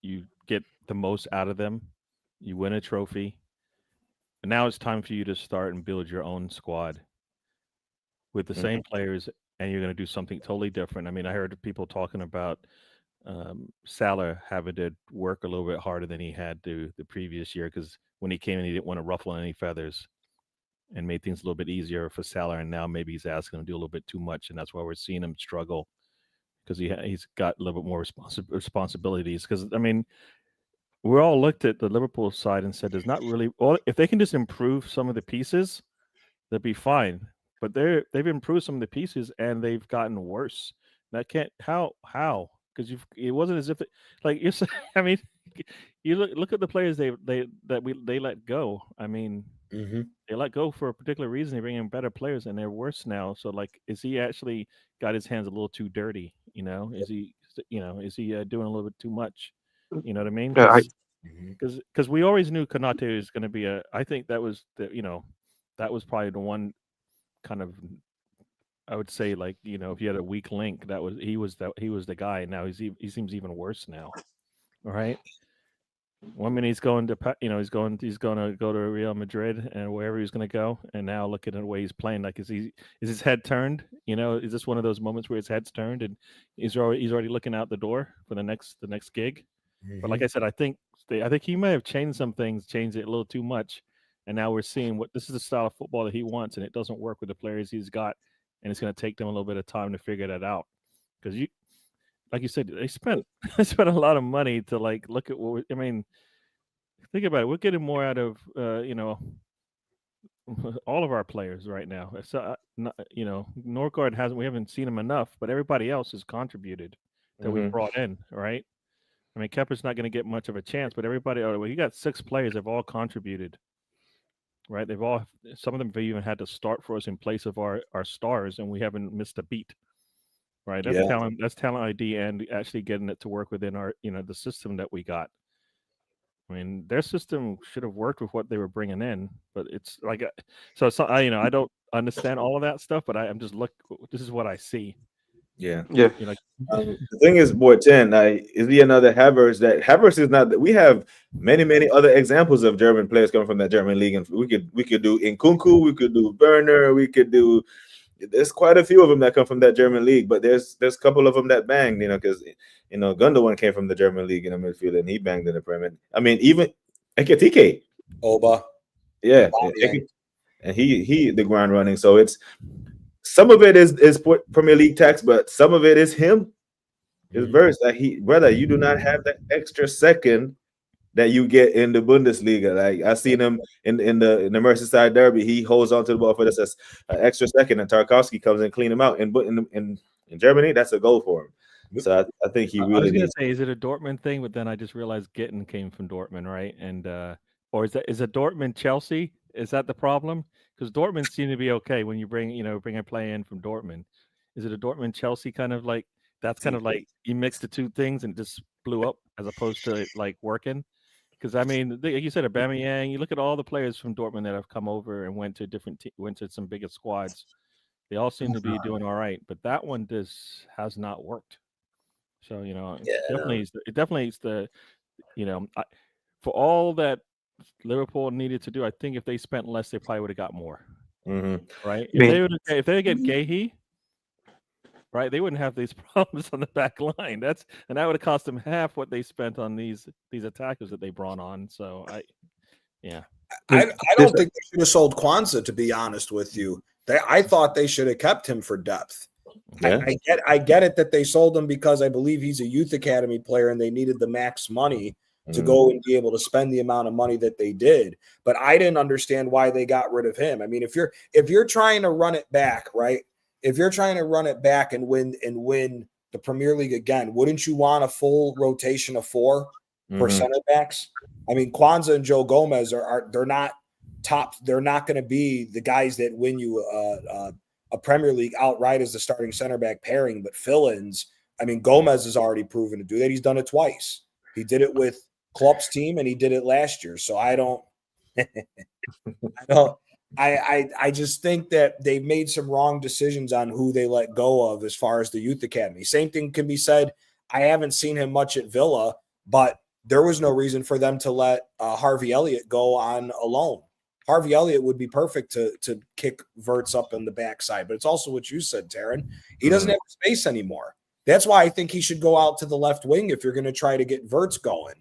you get the most out of them, you win a trophy, and now it's time for you to start and build your own squad with the same players, and you're going to do something totally different. I mean, I heard people talking about Salah having to work a little bit harder than he had to the previous year because when he came in, he didn't want to ruffle any feathers and made things a little bit easier for Salah. And now maybe he's asking him to do a little bit too much, and that's why we're seeing him struggle because he's got a little bit more responsibilities. Because I mean, we all looked at the Liverpool side and said, "There's not really if they can just improve some of the pieces, they'll be fine." But they've improved some of the pieces and they've gotten worse. That can't how because it wasn't as if like you're saying. I mean, you look at the players they let go. I mean, they let go for a particular reason. They bring in better players and they're worse now. So like, is he actually got his hands a little too dirty? You know, is he doing a little bit too much? You know what I mean? Yeah, Because we always knew Konate was going to be a. I think that was that was probably the one kind of I would say like if you had a weak link that was he was the guy. Now he seems even worse now. All right. One minute he's going to he's going to go to Real Madrid and wherever he's going to go, and now look at the way he's playing. Like is his head turned? Is this one of those moments where his head's turned and he's already looking out the door for the next gig? But like I said, I think he may have changed some things, changed it a little too much, and now we're seeing what this is the style of football that he wants, and it doesn't work with the players he's got, and it's going to take them a little bit of time to figure that out. Because like you said, they spent a lot of money to like look at what I mean. Think about it. We're getting more out of all of our players right now. So Norgard we haven't seen him enough, but everybody else has contributed that we brought in, right? I mean, Kepper's not going to get much of a chance, but everybody. Oh, well, you got 6 players have all contributed, right? Some of them have even had to start for us in place of our stars, and we haven't missed a beat. Right, that's talent. That's talent ID, and actually getting it to work within our, the system that we got. I mean, their system should have worked with what they were bringing in, but it's like, I don't understand all of that stuff, but I'm just this is what I see. Yeah. Like, the thing is, boy, 10, is he another Havertz? That Havertz is not. We have many other examples of German players coming from that German league, and we could do Nkunku, we could do Werner, we could do. There's quite a few of them that come from that German league, but there's a couple of them that banged, because Gundogan came from the German league in the midfield and he banged in the Premier. I mean, even Ekitike, Oba, yeah, and he the ground running. So it's some of it is Premier League tax, but some of it is him. His verse that brother, you do not have that extra second that you get in the Bundesliga. Like I seen him in the Merseyside derby, he holds on to the ball for just an extra second, and Tarkowski comes and clean him out. And in Germany, that's a goal for him. So I think he really. I was going to say, is it a Dortmund thing? But then I just realized Gitten came from Dortmund, right? And or is it Dortmund Chelsea? Is that the problem? Because Dortmund seem to be okay when you bring a play in from Dortmund. Is it a Dortmund Chelsea kind of like that's kind of like you mixed the two things and just blew up as opposed to like working? Because I mean, like you said, Aubameyang. You look at all the players from Dortmund that have come over and went to some bigger squads. They all seem to be doing all right, but that one has not worked. So it definitely is the for all that Liverpool needed to do. I think if they spent less, they probably would have got more. Right? If they get Gahey, right, they wouldn't have these problems on the back line. That would have cost them half what they spent on these attackers that they brought on. So I don't think they should have sold Kwanzaa, to be honest with you. I thought they should have kept him for depth. Yeah. I get it that they sold him because I believe he's a youth academy player and they needed the max money to go and be able to spend the amount of money that they did. But I didn't understand why they got rid of him. I mean, if you're trying to run it back, right? If you're trying to run it back and win the Premier League again, wouldn't you want a full rotation of 4 for center backs? I mean, Kwanzaa and Joe Gomez they're not top. They're not going to be the guys that win you a Premier League outright as the starting center back pairing, but fill-ins. I mean, Gomez has already proven to do that. He's done it twice. He did it with Klopp's team and he did it last year. So I don't I just think that they've made some wrong decisions on who they let go of as far as the youth academy. Same thing can be said. I haven't seen him much at Villa, but there was no reason for them to let Harvey Elliott go on alone. Harvey Elliott would be perfect to kick Verts up in the backside, but it's also what you said, Taryn. He doesn't have space anymore. That's why I think he should go out to the left wing if you're going to try to get Verts going.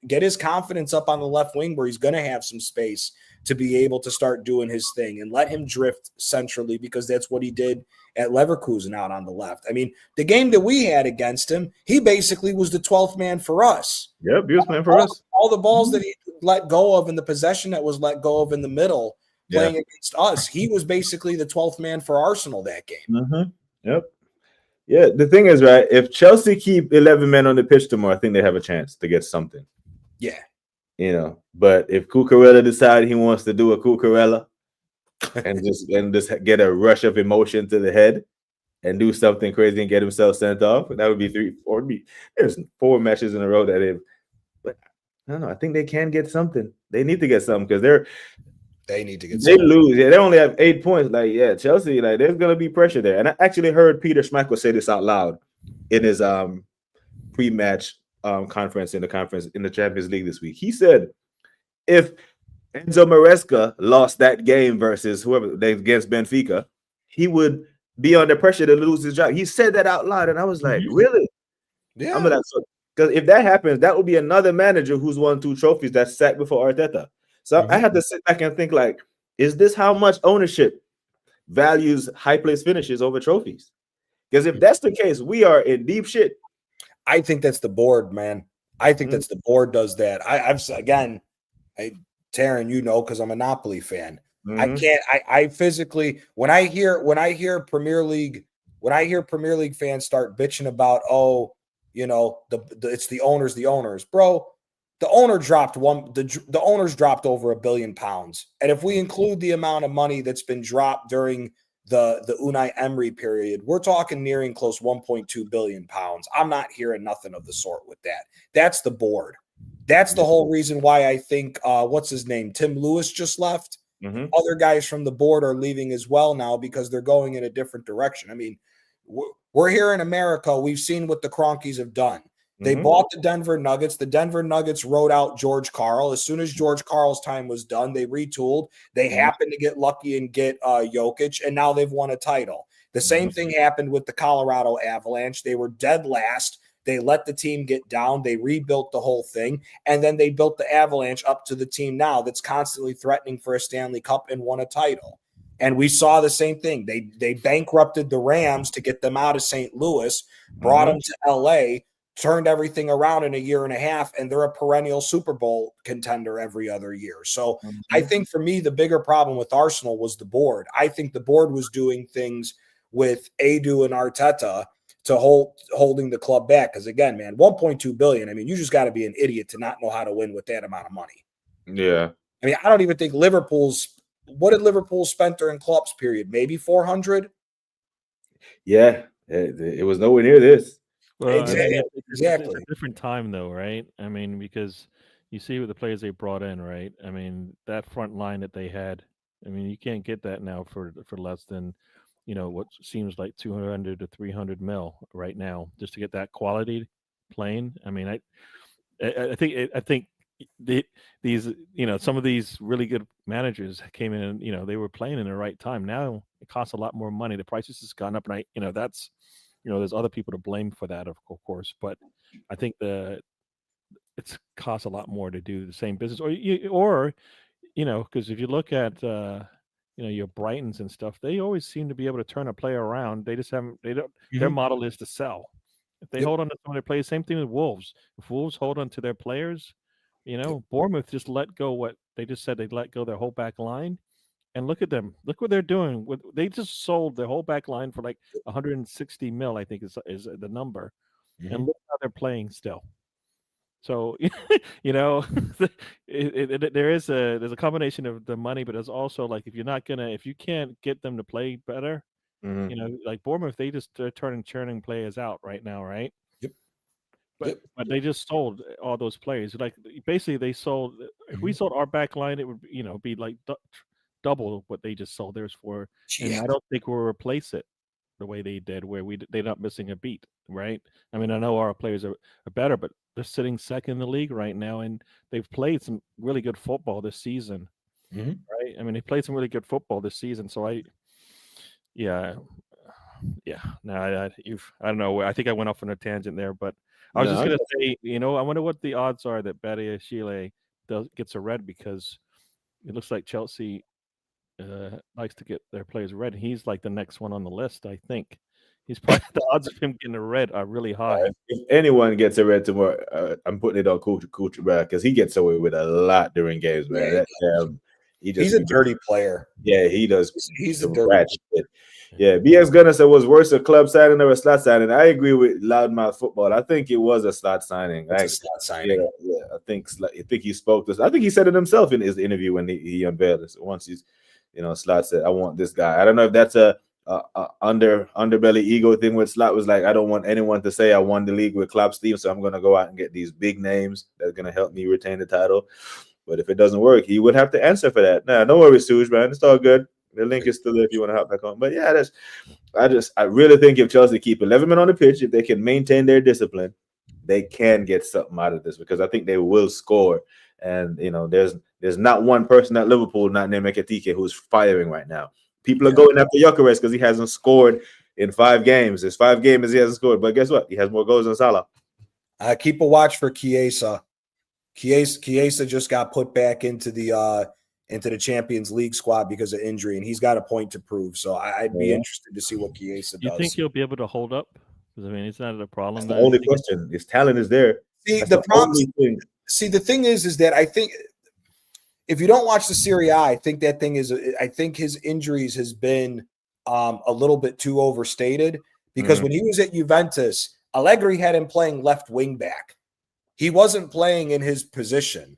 Get his confidence up on the left wing where he's going to have some space to be able to start doing his thing, and let him drift centrally, because that's what he did at Leverkusen out on the left. I mean, the game that we had against him, he basically was the 12th man for us. Yep, he was playing for us. All the balls that he let go of and the possession that was let go of in the middle playing against us, he was basically the 12th man for Arsenal that game. Yep. Yeah, the thing is, right, if Chelsea keep 11 men on the pitch tomorrow, I think they have a chance to get something. Yeah. You know, but if Cucurella decides he wants to do a Cucurella and just get a rush of emotion to the head and do something crazy and get himself sent off, that would be there's 4 matches in a row that but I don't know. I think they can get something. They need to get something because they need to get something. They lose. Yeah, they only have 8 points. Like, yeah, Chelsea, like, there's gonna be pressure there. And I actually heard Peter Schmeichel say this out loud in his pre-match conference in the Champions League this week. He said if Enzo Maresca lost that game versus whoever against Benfica, he would be under pressure to lose his job. He said that out loud, and I was like, really? Yeah. I'm like, because if that happens, that would be another manager who's won 2 trophies that's sacked before Arteta. So I had to sit back and think, like, is this how much ownership values high place finishes over trophies? Because if that's the case, we are in deep shit. I think that's the board, man. I think that's the board does that. Taryn, you know, because I'm a Napoli fan. I physically, when I hear Premier League fans start bitching about, oh, you know, it's the owners, bro. The owners dropped over £1 billion. And if we include the amount of money that's been dropped during the Unai Emery period, we're talking nearing close 1.2 billion pounds. I'm not hearing nothing of the sort with that. That's the board. That's the whole reason why I think what's his name? Tim Lewis just left. Other guys from the board are leaving as well now because they're going in a different direction. I mean, we're here in America. We've seen what the Cronkies have done. They bought the Denver Nuggets. The Denver Nuggets wrote out George Karl. As soon as George Karl's time was done, they retooled. They happened to get lucky and get Jokic, and now they've won a title. The same thing happened with the Colorado Avalanche. They were dead last. They let the team get down. They rebuilt the whole thing, and then they built the Avalanche up to the team now that's constantly threatening for a Stanley Cup and won a title. And we saw the same thing. They bankrupted the Rams to get them out of St. Louis, brought them to L.A., turned everything around in a year and a half, and they're a perennial Super Bowl contender every other year. So I think for me, the bigger problem with Arsenal was the board. I think the board was doing things with Edu and Arteta to holding the club back. Because again, man, 1.2 billion. I mean, you just got to be an idiot to not know how to win with that amount of money. Yeah. I mean, I don't even think what did Liverpool spend during Klopp's period? Maybe 400? Yeah. It was nowhere near this. Well, Exactly. it's a different time, though, right? I mean, because you see with the players they brought in, right? I mean, that front line that they had. I mean, you can't get that now for less than, you know, what seems like 200 to 300 mil right now, just to get that quality playing. I mean, I think these, you know, some of these really good managers came in and, you know, they were playing in the right time. Now it costs a lot more money. The prices has gone up, and that's. You know, there's other people to blame for that, of course, but I think it's costs a lot more to do the same business, or you know, because if you look at you know, your Brightons and stuff, they always seem to be able to turn a player around. They just haven't. They don't. Their model is to sell. If they hold on to some of their players, same thing with Wolves. If Wolves hold on to their players, you know, Bournemouth just let go. What they just said, they let go their whole back line. And look at them. Look what they're doing. They just sold their whole back line for like 160 mil, I think is the number. And look how they're playing still. So, you know, there's a combination of the money, but it's also like if you can't get them to play better, you know, like Bournemouth, they're churning players out right now, right? Yep. but they just sold all those players. Like basically, they sold. If we sold our back line, it would be like double what they just sold theirs for. And I don't think we'll replace it the way they did, where they're not missing a beat, right? I mean, I know our players are better, but they're sitting second in the league right now, and they've played some really good football this season, right? I mean, they played some really good football this season. So yeah. No, I don't know. I think I went off on a tangent there, but I was just gonna say, I wonder what the odds are that Chile gets a red, because it looks like Chelsea likes to get their players red. He's like the next one on the list, I think. He's probably the odds of him getting a red are really high. If anyone gets a red tomorrow, I'm putting it on Kuchera because he gets away with a lot during games, man. He's a dirty player. Yeah, he does. He's a dirty shit. Yeah, BX Gunner said was worse a club signing or a slot signing. I agree with Loudmouth Football. I think it was a slot signing. It's a slot signing. Yeah. I think he spoke this. I think he said it himself in his interview when he unveiled this. Once he's, Slot said, "I want this guy." I don't know if that's a underbelly ego thing with Slot was like, I don't want anyone to say I won the league with Klopp's team, so I'm going to go out and get these big names that are going to help me retain the title. But if it doesn't work, he would have to answer for that. Nah, no worries, Suge, man. It's all good. The link is still there if you want to hop back on. But yeah, I really think if Chelsea keep 11 men on the pitch, if they can maintain their discipline, they can get something out of this, because I think they will score. And there's not one person at Liverpool, not named Ekitike, who's firing right now. People are going after Gyökeres because he hasn't scored in 5 games. There's 5 games he hasn't scored, but guess what? He has more goals than Salah. Keep a watch for Chiesa. Chiesa just got put back into the Champions League squad because of injury, and he's got a point to prove. So I'd be interested to see what Chiesa does. You think he'll be able to hold up? Because I mean, it's not a problem. That's the only question. His talent is there. See, the thing is that I think if you don't watch the Serie A, I think his injuries has been a little bit too overstated, because when he was at Juventus, Allegri had him playing left wing back. He wasn't playing in his position.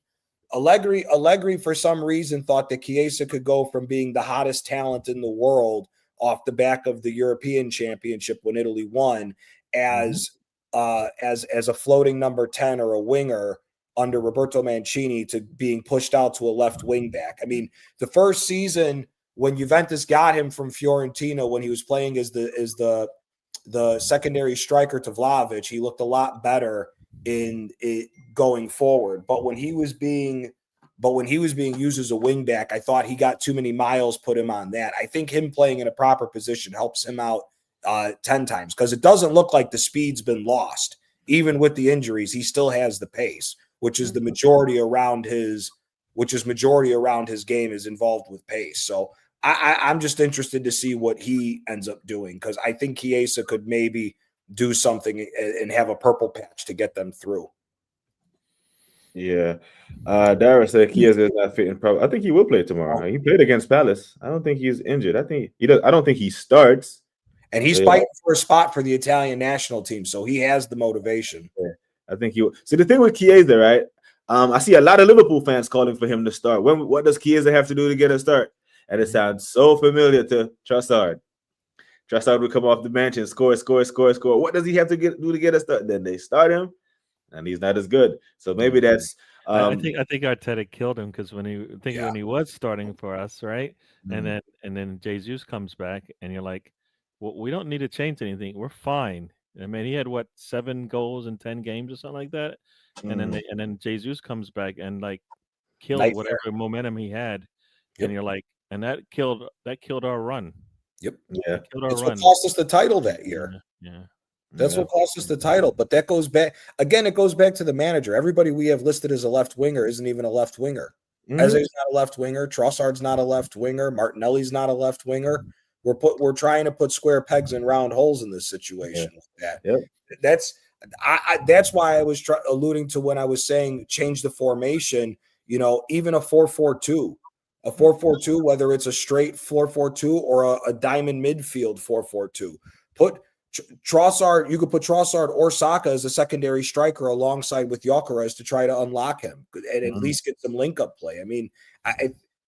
Allegri, for some reason, thought that Chiesa could go from being the hottest talent in the world off the back of the European Championship when Italy won as a floating number 10 or a winger under Roberto Mancini to being pushed out to a left wing back. I mean, the first season when Juventus got him from Fiorentina, when he was playing as the secondary striker to Vlahovic, he looked a lot better in it going forward. But when he was being used as a wing back, I thought he got too many miles put him on that. I think him playing in a proper position helps him out 10 times, because it doesn't look like the speed's been lost. Even with the injuries, he still has the pace, which is majority around his game is involved with pace. So I'm just interested to see what he ends up doing, because I think Chiesa could maybe do something and have a purple patch to get them through. Yeah. Dara said Chiesa is not fitting. I think he will play tomorrow. He played against Palace. I don't think he's injured. I think he does. I don't think he starts. And he's fighting for a spot for the Italian national team, so he has the motivation. Yeah. I think he will. See, the thing with Chiesa, right? I see a lot of Liverpool fans calling for him to start. What does Chiesa have to do to get a start? And it sounds so familiar to Trossard. Trossard would come off the bench and score. What does he have to do to get a start? Then they start him, and he's not as good. So maybe that's. I think Arteta killed him, because when he was starting for us, right? Mm-hmm. And then Jesus comes back, and you're like, well, we don't need to change anything. We're fine. I mean, he had 7 goals in 10 games or something like that, and then Jesus comes back and like killed whatever momentum he had, and you're like, and that killed our run. Yep. Yeah. That's what cost us the title that year. Yeah. That's what cost us the title. But that goes back again. It goes back to the manager. Everybody we have listed as a left winger isn't even a left winger. Eze's not a left winger. Trossard's not a left winger. Martinelli's not a left winger. We're trying to put square pegs in round holes in this situation. That's why I was alluding to when I was saying change the formation. Even a 4-4-2. A 4-4-2, whether it's a straight 4-4-2 or a diamond midfield 4-4-2. Put Trossard, you could put Trossard or Saka as a secondary striker alongside with Gyökeres to try to unlock him and at least get some link-up play. I mean,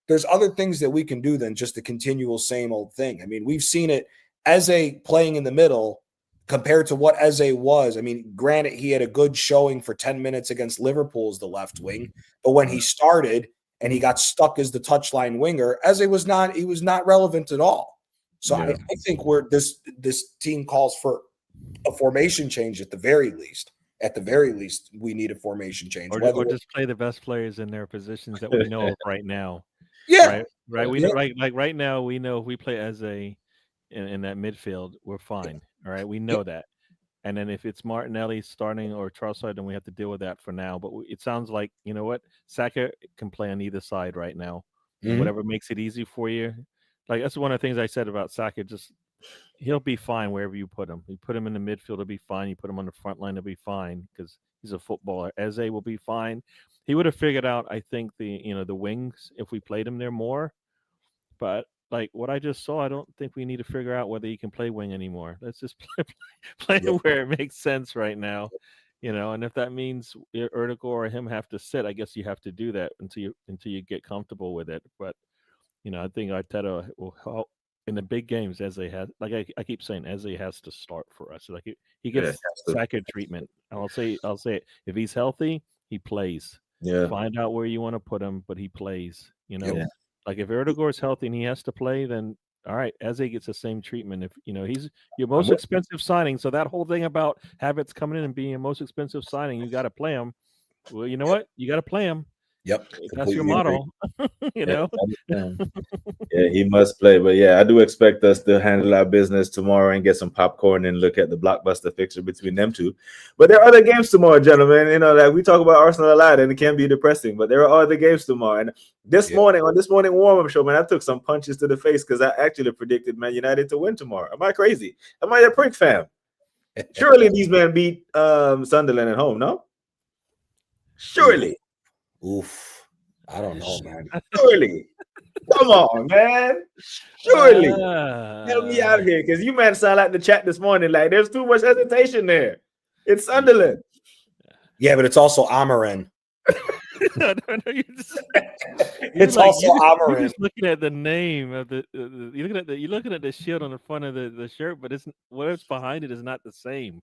there's other things that we can do than just the continual same old thing. I mean, we've seen it. Eze playing in the middle compared to what Eze was. I mean, granted, he had a good showing for 10 minutes against Liverpool as the left wing, but when he started and he got stuck as the touchline winger, Eze was not relevant at all. So I think this team calls for a formation change at the very least. At the very least, we need a formation change. Or just play the best players in their positions that we know of right now. Yeah. Right. We know, like right now, we know if we play as in that midfield, we're fine. All right, we know that. And then if it's Martinelli starting or Trossard, then we have to deal with that for now. But it sounds like, you know what, Saka can play on either side right now, and whatever makes it easy for you. Like that's one of the things I said about Saka. Just he'll be fine wherever you put him. You put him in the midfield, he'll be fine. You put him on the front line, he'll be fine because he's a footballer. Eze will be fine. He would have figured out, I think, the wings if we played him there more. But like what I just saw, I don't think we need to figure out whether he can play wing anymore. Let's just play where it makes sense right now, And if that means Erdogan or him have to sit, I guess you have to do that until you get comfortable with it. But I think Arteta will help in the big games as they had. Like I keep saying, as he has to start for us. Like he gets second treatment. I'll say it. If he's healthy, he plays. Yeah. Find out where you want to put him, but he plays. Like if Erdogan is healthy and he has to play, then all right, Eze gets the same treatment. If he's your most expensive signing, so that whole thing about Havertz coming in and being your most expensive signing, you got to play him. Well, you know what? You got to play him. Yep, that's your motto. Yeah, he must play. But yeah, I do expect us to handle our business tomorrow and get some popcorn and look at the blockbuster fixture between them two. But there are other games tomorrow, gentlemen. Like we talk about Arsenal a lot, and it can be depressing. But there are other games tomorrow. And this morning warm-up show, man, I took some punches to the face because I actually predicted Man United to win tomorrow. Am I crazy? Am I a prick fam? Surely these men beat Sunderland at home, no? Surely. Oof. I don't know, man. Surely. Come on, man. Surely. Help me out here, because you man sound like the chat this morning. Like there's too much hesitation there. It's Sunderland. Yeah, but it's also Amarin. No, it's like, also Amarin. You're just looking at the name of you're looking at the shield on the front of the shirt, but what's behind it is not the same.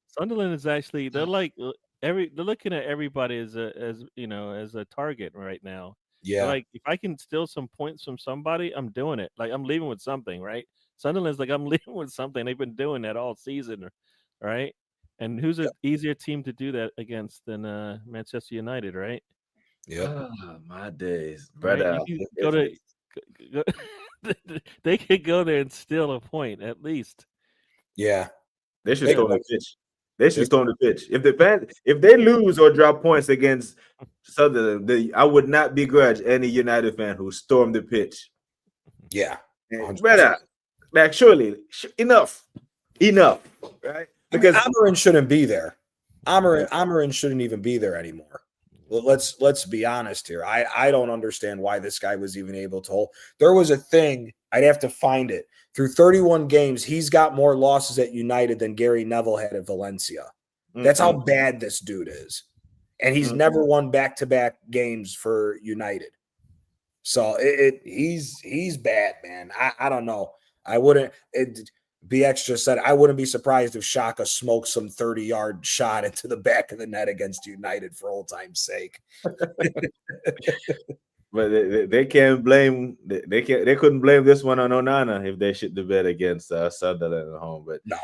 Sunderland is actually they're looking at everybody as a target right now. Yeah. Like if I can steal some points from somebody, I'm doing it. Like I'm leaving with something, right? Sunderland's like I'm leaving with something. They've been doing that all season, right? And who's an easier team to do that against than Manchester United, right? Yeah. Oh, my days, brother. Right? They could go there and steal a point at least. Yeah. They should storm the pitch. They should storm the pitch. If they lose or drop points against Sunderland, I would not begrudge any United fan who stormed the pitch. Yeah. Brother, like surely enough, right? Because Amarin shouldn't be there. Amarin shouldn't even be there anymore. Let's be honest here. I don't understand why this guy was even able to hold. There was a thing, I'd have to find it. Through 31 games, he's got more losses at United than Gary Neville had at Valencia. That's how bad this dude is. And he's never won back-to-back games for United. So he's bad, man. I don't know. I wouldn't BX just said I wouldn't be surprised if Xhaka smoked some 30-yard shot into the back of the net against United for old time's sake. But they can't blame they couldn't blame this one on Onana if they shit the bed against Sunderland at home. But no,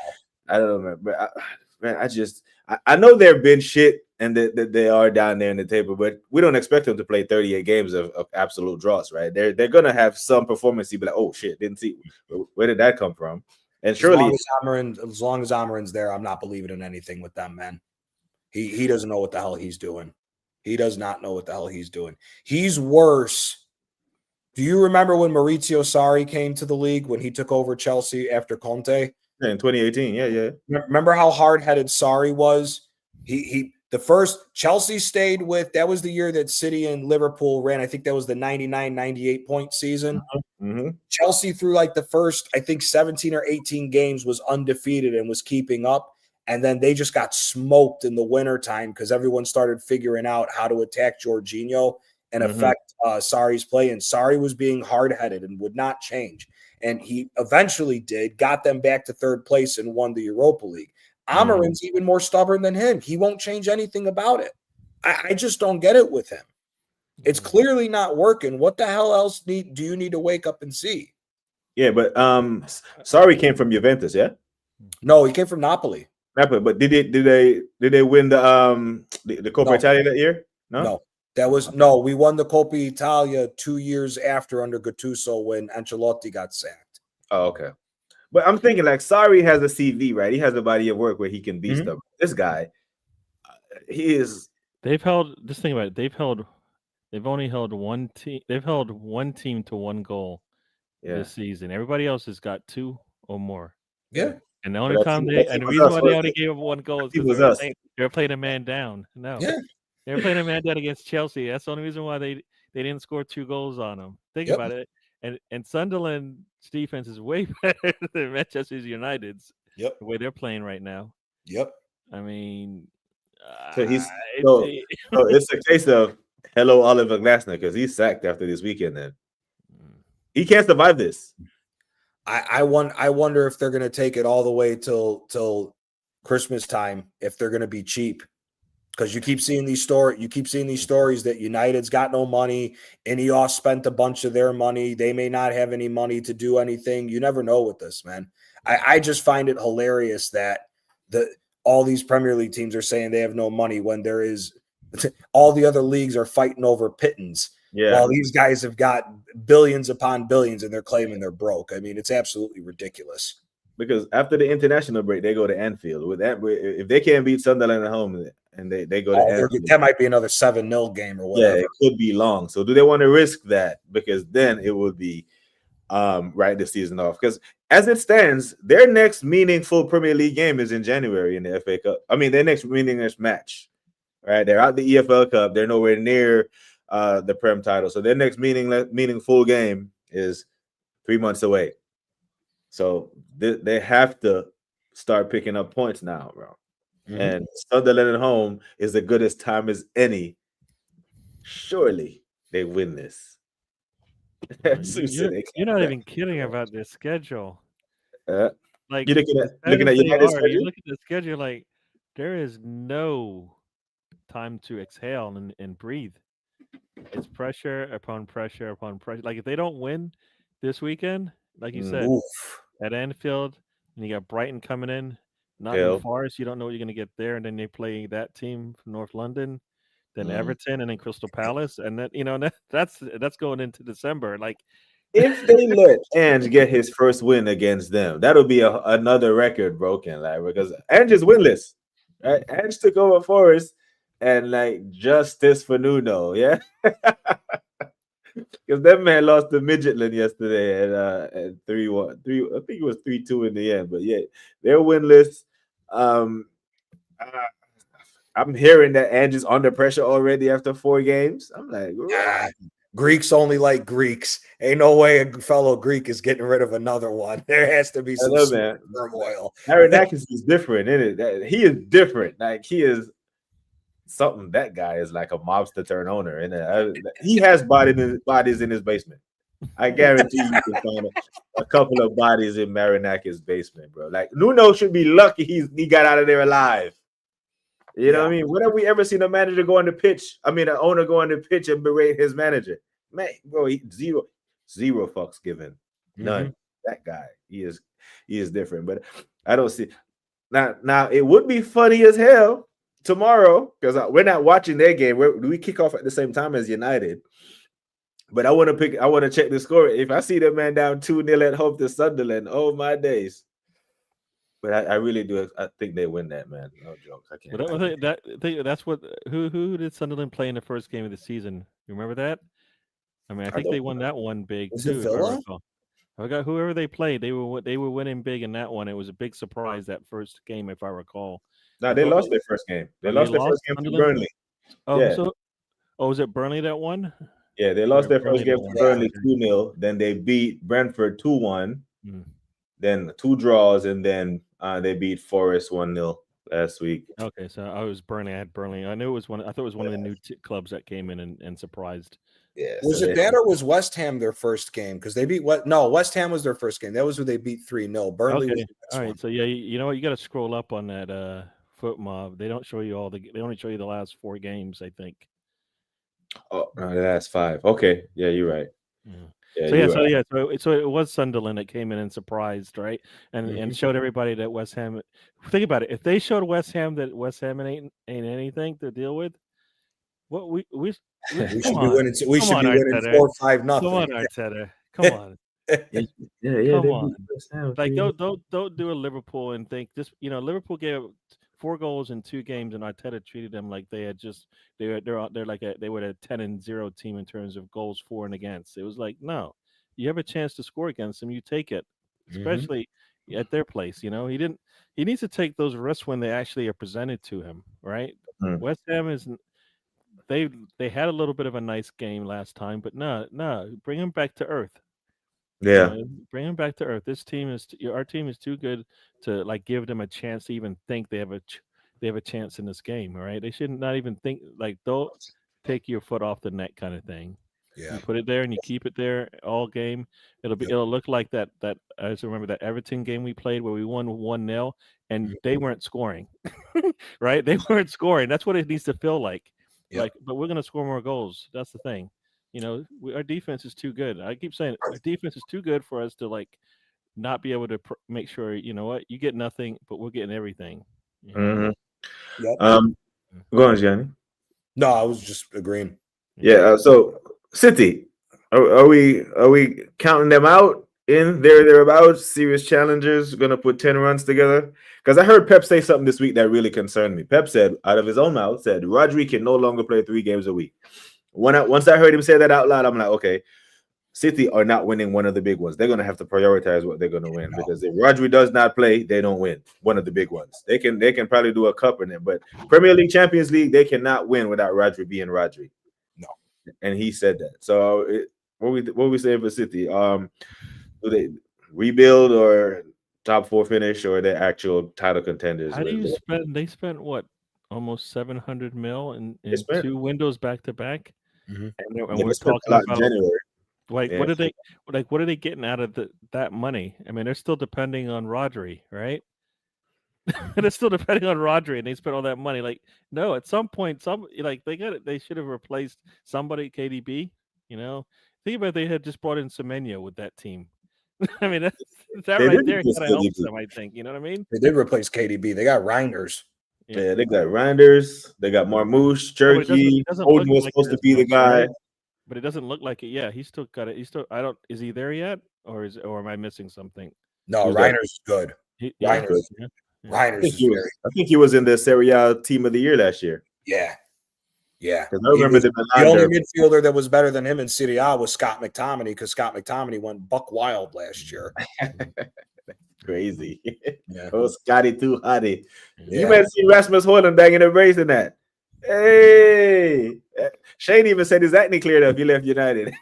I don't know, man. I know they've been shit and that they are down there in the table, but we don't expect them to play 38 games of absolute draws, right? They're gonna have some performance. You be like, oh shit, didn't see where did that come from? And surely, as long as Amarin's there, I'm not believing in anything with them, man. He doesn't know what the hell he's doing. He does not know what the hell he's doing. He's worse. Do you remember when Maurizio Sarri came to the league when he took over Chelsea after Conte? Yeah, in 2018, yeah. Remember how hard-headed Sarri was? The first Chelsea stayed with, that was the year that City and Liverpool ran. I think that was the 99-98 point season. Chelsea through like the first, I think 17 or 18 games was undefeated and was keeping up. And then they just got smoked in the wintertime because everyone started figuring out how to attack Jorginho. and Mhm. affect Sarri's play. And Sarri was being hard-headed and would not change. And he eventually did, got them back to third place and won the Europa League. Amorim's even more stubborn than him. He won't change anything about it. I just don't get it with him. It's clearly not working. What the hell else do you need to wake up and see? Yeah, but Sarri came from Juventus, yeah? No, he came from Napoli. Napoli, but did they win the Coppa No. Italia that year? No. That was we won the Coppa Italia 2 years after under Gattuso when Ancelotti got sacked. Oh, okay. But I'm thinking like Sarri has a CV, right? He has a body of work where he can beat stuff. This guy, he is. They've held this thing about it. They've only held one team. They've held one team to one goal this season. Everybody else has got two or more. Yeah. And the only time the reason why they only gave up one goal is because they were playing a man down. No. Yeah. They were playing a man down against Chelsea. That's the only reason why they didn't score 2 goals on them. Think about it. And Sunderland's defense is way better than Manchester United's. Yep. The way they're playing right now. Yep. I mean, so it's a case of hello Oliver Glasner because he's sacked after this weekend. Then he can't survive this. I wonder if they're going to take it all the way till Christmas time if they're going to be cheap. Because you keep seeing these stories that United's got no money, Ineos spent a bunch of their money. They may not have any money to do anything. You never know with this, man. I just find it hilarious that all these Premier League teams are saying they have no money when there is all the other leagues are fighting over pittance. Yeah. While these guys have got billions upon billions and they're claiming they're broke. I mean, it's absolutely ridiculous. Because after the international break, they go to Anfield. With that, if they can't beat Sunderland at home, and they go to Anfield, that might be another 7-0 game or whatever. Yeah, it could be long. So do they want to risk that? Because then it would be right the season off. Because as it stands, their next meaningful Premier League game is in January in the FA Cup. I mean, their next meaningless match. Right, they're out the EFL Cup. They're nowhere near the Prem title. So their next meaningful game is 3 months away. So they have to start picking up points now, bro. Mm-hmm. And Sunderland at home is as good as time as any. Surely they win this. You're not even kidding about their schedule. Like you're looking at United's schedule. You look at the schedule, like there is no time to exhale and breathe. It's pressure upon pressure upon pressure. Like if they don't win this weekend, like you said, at Anfield, and you got Brighton coming in, Nottingham Forest, you don't know what you're going to get there, and then they play that team from North London, then Everton, and then Crystal Palace, and that that's going into December. Like if they let Ange get his first win against them, that'll be another record broken, like because Ange is winless. Right? Ange took over Forest. And like justice for Nuno, yeah, because that man lost to Midgetland yesterday at 3-1. I think it was 3-2 in the end, but yeah, they're winless. I'm hearing that Angie's under pressure already after 4 games. I'm like, Greeks only like Greeks. Ain't no way a fellow Greek is getting rid of another one. There has to be some turmoil. Marinakis is different, isn't it? He is different. Like he is. Something that guy is like a mobster turn owner, and he has bodies in his basement. I guarantee you can find a couple of bodies in Marinakis' basement, bro. Like Nuno should be lucky he got out of there alive. You know what I mean? When have we ever seen a manager go on the pitch? I mean, an owner go on the pitch and berate his manager? Man, bro, zero fucks given, none. That guy, he is different, but I don't see now. It would be funny as hell. Tomorrow, because we're not watching their game. We kick off at the same time as United. But I want to check the score. If I see that man down 2-0 at home to Sunderland, oh my days. But I really do. I think they win that, man. No jokes. I can't. That's what. Who did Sunderland play in the first game of the season? You remember that? I mean, I think they won that one big too. Villa? I forgot whoever they played. They were winning big in that one. It was a big surprise that first game, if I recall. No, they lost their first game. They lost their first game to Burnley. Oh, yeah. Was it Burnley that won? Yeah, they lost their first game to Burnley 2-0. Then they beat Brentford 2-1. Then 2 draws, and then they beat Forest 1-0. last week. Okay, so I was Burnley. I had Burnley. I knew it was one. I thought it was one of the new clubs that came in and surprised. Yeah, Was it that or was West Ham their first game? Because they beat what? No, West Ham was their first game. That was who they beat 3-0. Burnley was Okay, the next all one. right. So yeah, you know what? You got to scroll up on that foot mob. They don't show you all the. They only show you the last 4 games, I think. Oh, no, the last 5. Okay, yeah, you're right. Yeah. Yeah, So yeah, you're so right. yeah, so it was Sunderland that came in and surprised, right? And Mhm. showed everybody that West Ham. Think about it. If they showed West Ham that West Ham ain't anything to deal with, what we We come should be on, winning. We come should on, be winning Arteta, 4-5 come nothing. on, Arteta, come on, Yeah, come they on. beat West Ham Like 3-0. don't do a Liverpool and think this. Liverpool gave up 4 goals in 2 games, and Arteta treated them like they had just they're like they were a 10-0 team in terms of goals for and against. It was like no, you have a chance to score against them, you take it, Mhm. especially at their place. He didn't. He needs to take those risks when they actually are presented to him. Right. Mm. West Ham is they had a little bit of a nice game last time, but no, bring him back to earth. Yeah. Bring him back to earth. This team is our team is too good to like give them a chance to even think they have a chance in this game. All right, they should not even think like don't take your foot off the net kind of thing. Yeah. You put it there and you keep it there all game. It'll look like that. I just remember that Everton game we played where we won 1-0 and Mhm. they weren't scoring. Right, they weren't scoring. That's what it needs to feel like. Yep. But we're gonna score more goals. That's the thing. Our defense is too good. I keep saying our defense is too good for us to like not be able to make sure. You know what? You get nothing, but we're getting everything. Mhm. Yep. Go on, Gianni. No, I was just agreeing. Yeah. So City, are we counting them out in thereabouts? Serious challengers gonna put 10 runs together? Because I heard Pep say something this week that really concerned me. Pep said out of his own mouth said Rodri can no longer play 3 games a week. Once I heard him say that out loud, I'm like, okay, City are not winning one of the big ones. They're going to have to prioritize what they're going to win because if Rodri does not play, they don't win one of the big ones. They can probably do a cup in it, but Premier League, Champions League, they cannot win without Rodri being Rodri. No, and he said that. So what we saying for City? Do they rebuild or top 4 finish or they're actual title contenders? How do you spend? They spent what almost 700 mil in spent 2 windows back to back, Mhm. and they we're spent a talking lot in about January. like Yeah. what are they getting out of that money? I mean, they're still depending on Rodri, right? They're still depending on Rodri, and they spent all that money. Like, no, at some point, they should have replaced somebody. KDB, think about if they had just brought in Semenyo with that team. I mean, that They right did there replace kind of helps KDB. them. I think you know what I mean. They did replace KDB. They got Reinders. Yeah, they got Reinders, they got Marmouche, No, but Cherky. it doesn't Odin look was like supposed it to as be the much, guy. right? But it doesn't look like it. Yeah, he's still got it. He's still. I don't. Is he there yet, or am I missing something? No, Who's that? Reinders is good. Yeah, Reinders. yeah. Reinders is very. I think he was in the Serie A Team of the Year last year. Yeah. Because I remember the only midfielder that was better than him in Serie A was Scott McTominay because Scott McTominay went buck wild last year. Crazy. Yeah. Oh, Scotty too hotty. Yeah. You might have seen Rasmus Højlund banging a brace in that. Hey, Shane even said his acne cleared up. He left United.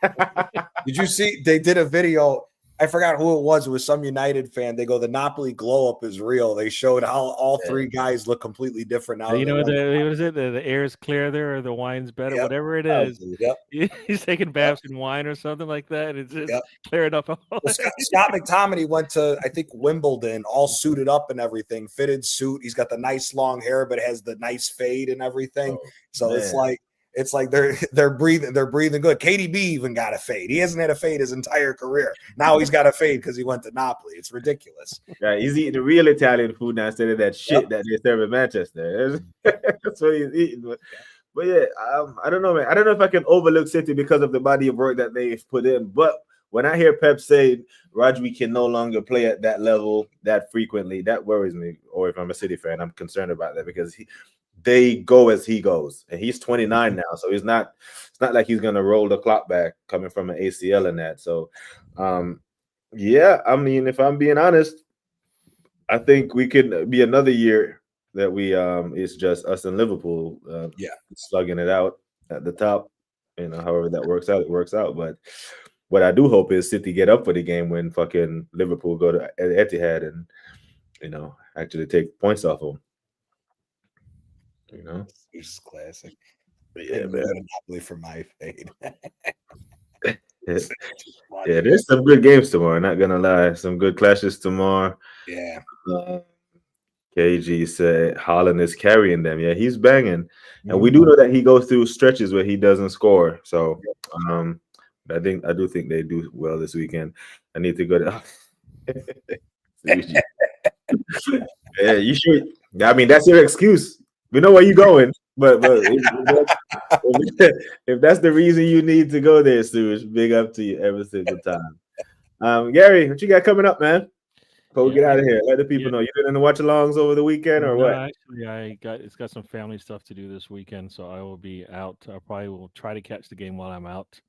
Did you see? They did a video. I forgot who it was. It was some United fan. They go, the Napoli glow up is real. They showed how all 3 guys look completely different now. What is it? The air is clear there, or the wine's better, whatever it is. Yep. He's taking baths in wine or something like that. It's just clearing up. Well, Scott McTominay went to, I think, Wimbledon, all suited up and everything, fitted suit. He's got the nice long hair, but has the nice fade and everything. So man. It's like they're breathing good. KDB even got a fade. He hasn't had a fade his entire career. Now he's got a fade because he went to Napoli. It's ridiculous. Yeah, he's eating the real Italian food now instead of that shit that they serve in Manchester. That's what he's eating. But yeah, I don't know, man. I don't know if I can overlook City because of the body of work that they've put in. But when I hear Pep say Rodri can no longer play at that level that frequently, that worries me. Or if I'm a City fan, I'm concerned about that because they go as he goes, and he's 29 now, so it's not like he's gonna roll the clock back coming from an ACL and that. So, yeah, I mean, if I'm being honest, I think we could be another year that we it's just us and Liverpool, slugging it out at the top. However that works out, it works out. But what I do hope is City get up for the game when fucking Liverpool go to Etihad and actually take points off them. You know, It's classic. yeah, And man. Monopoly for my fade. Yeah, there's some good games tomorrow. Not gonna lie, some good clashes tomorrow. Yeah. KG said Holland is carrying them. Yeah, he's banging, and we Mhm. do know that he goes through stretches where he doesn't score. So, I do think they do well this weekend. I need to go to. Yeah, you should. I mean, that's your excuse. We know where you're going, but if that's the reason you need to go there, Suge, big up to you every single time. Gary, what you got coming up, man? Before we get out of here, let the people know you didn't watch alongs over the weekend or No, what? actually, it's got some family stuff to do this weekend, so I will be out. I probably will try to catch the game while I'm out,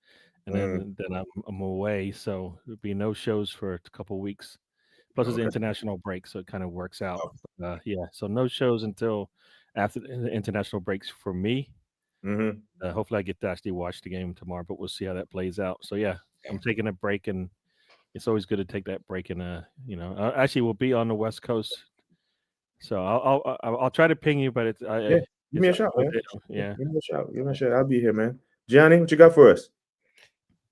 and then I'm away. So there'll be no shows for a couple weeks. Plus, it's an Okay. international break, so it kind of works out. Oh. But, yeah, so no shows until after the international breaks for me. Mm-hmm. Hopefully, I get to actually watch the game tomorrow, but we'll see how that plays out. So yeah, I'm taking a break, and it's always good to take that break. And actually, we'll be on the West Coast, so I'll try to ping you, but Yeah, give me a shot, man. Yeah. Give me a shout. Give me a shout. I'll be here, man. Johnny, what you got for us?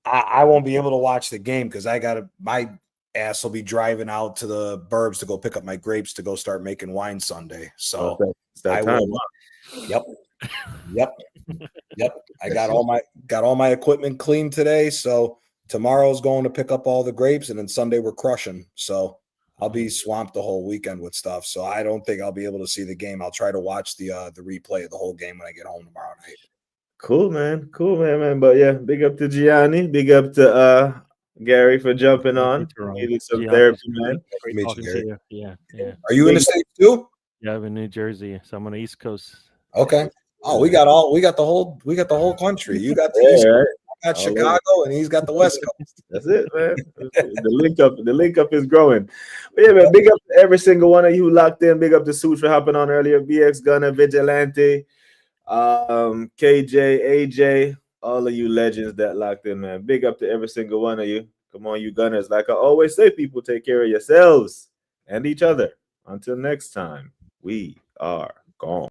I won't be able to watch the game because my ass will be driving out to the burbs to go pick up my grapes to go start making wine Sunday. So It's that time. Yep. I got all my equipment clean today. So tomorrow's going to pick up all the grapes, and then Sunday we're crushing. So I'll be swamped the whole weekend with stuff. So I don't think I'll be able to see the game. I'll try to watch the replay of the whole game when I get home tomorrow night. Cool, man. Man. But yeah, big up to Gianni. Big up to Gary for jumping on. Needed some therapy, man. Great Meet you, talking to Gary. you. Yeah. Are you in the States too? Yeah, I'm in New Jersey, so I'm on the East Coast. Okay. Oh, we got the whole country. You got the East Right. Coast, I got Chicago, and he's got the West Coast. That's it, man. The link up is growing. But yeah, man, big up to every single one of you who locked in. Big up to Suits for hopping on earlier. BX Gunner, Vigilante, KJ, AJ, all of you legends that locked in, man. Big up to every single one of you. Come on, you gunners. Like I always say, people, take care of yourselves and each other. Until next time, we are gone.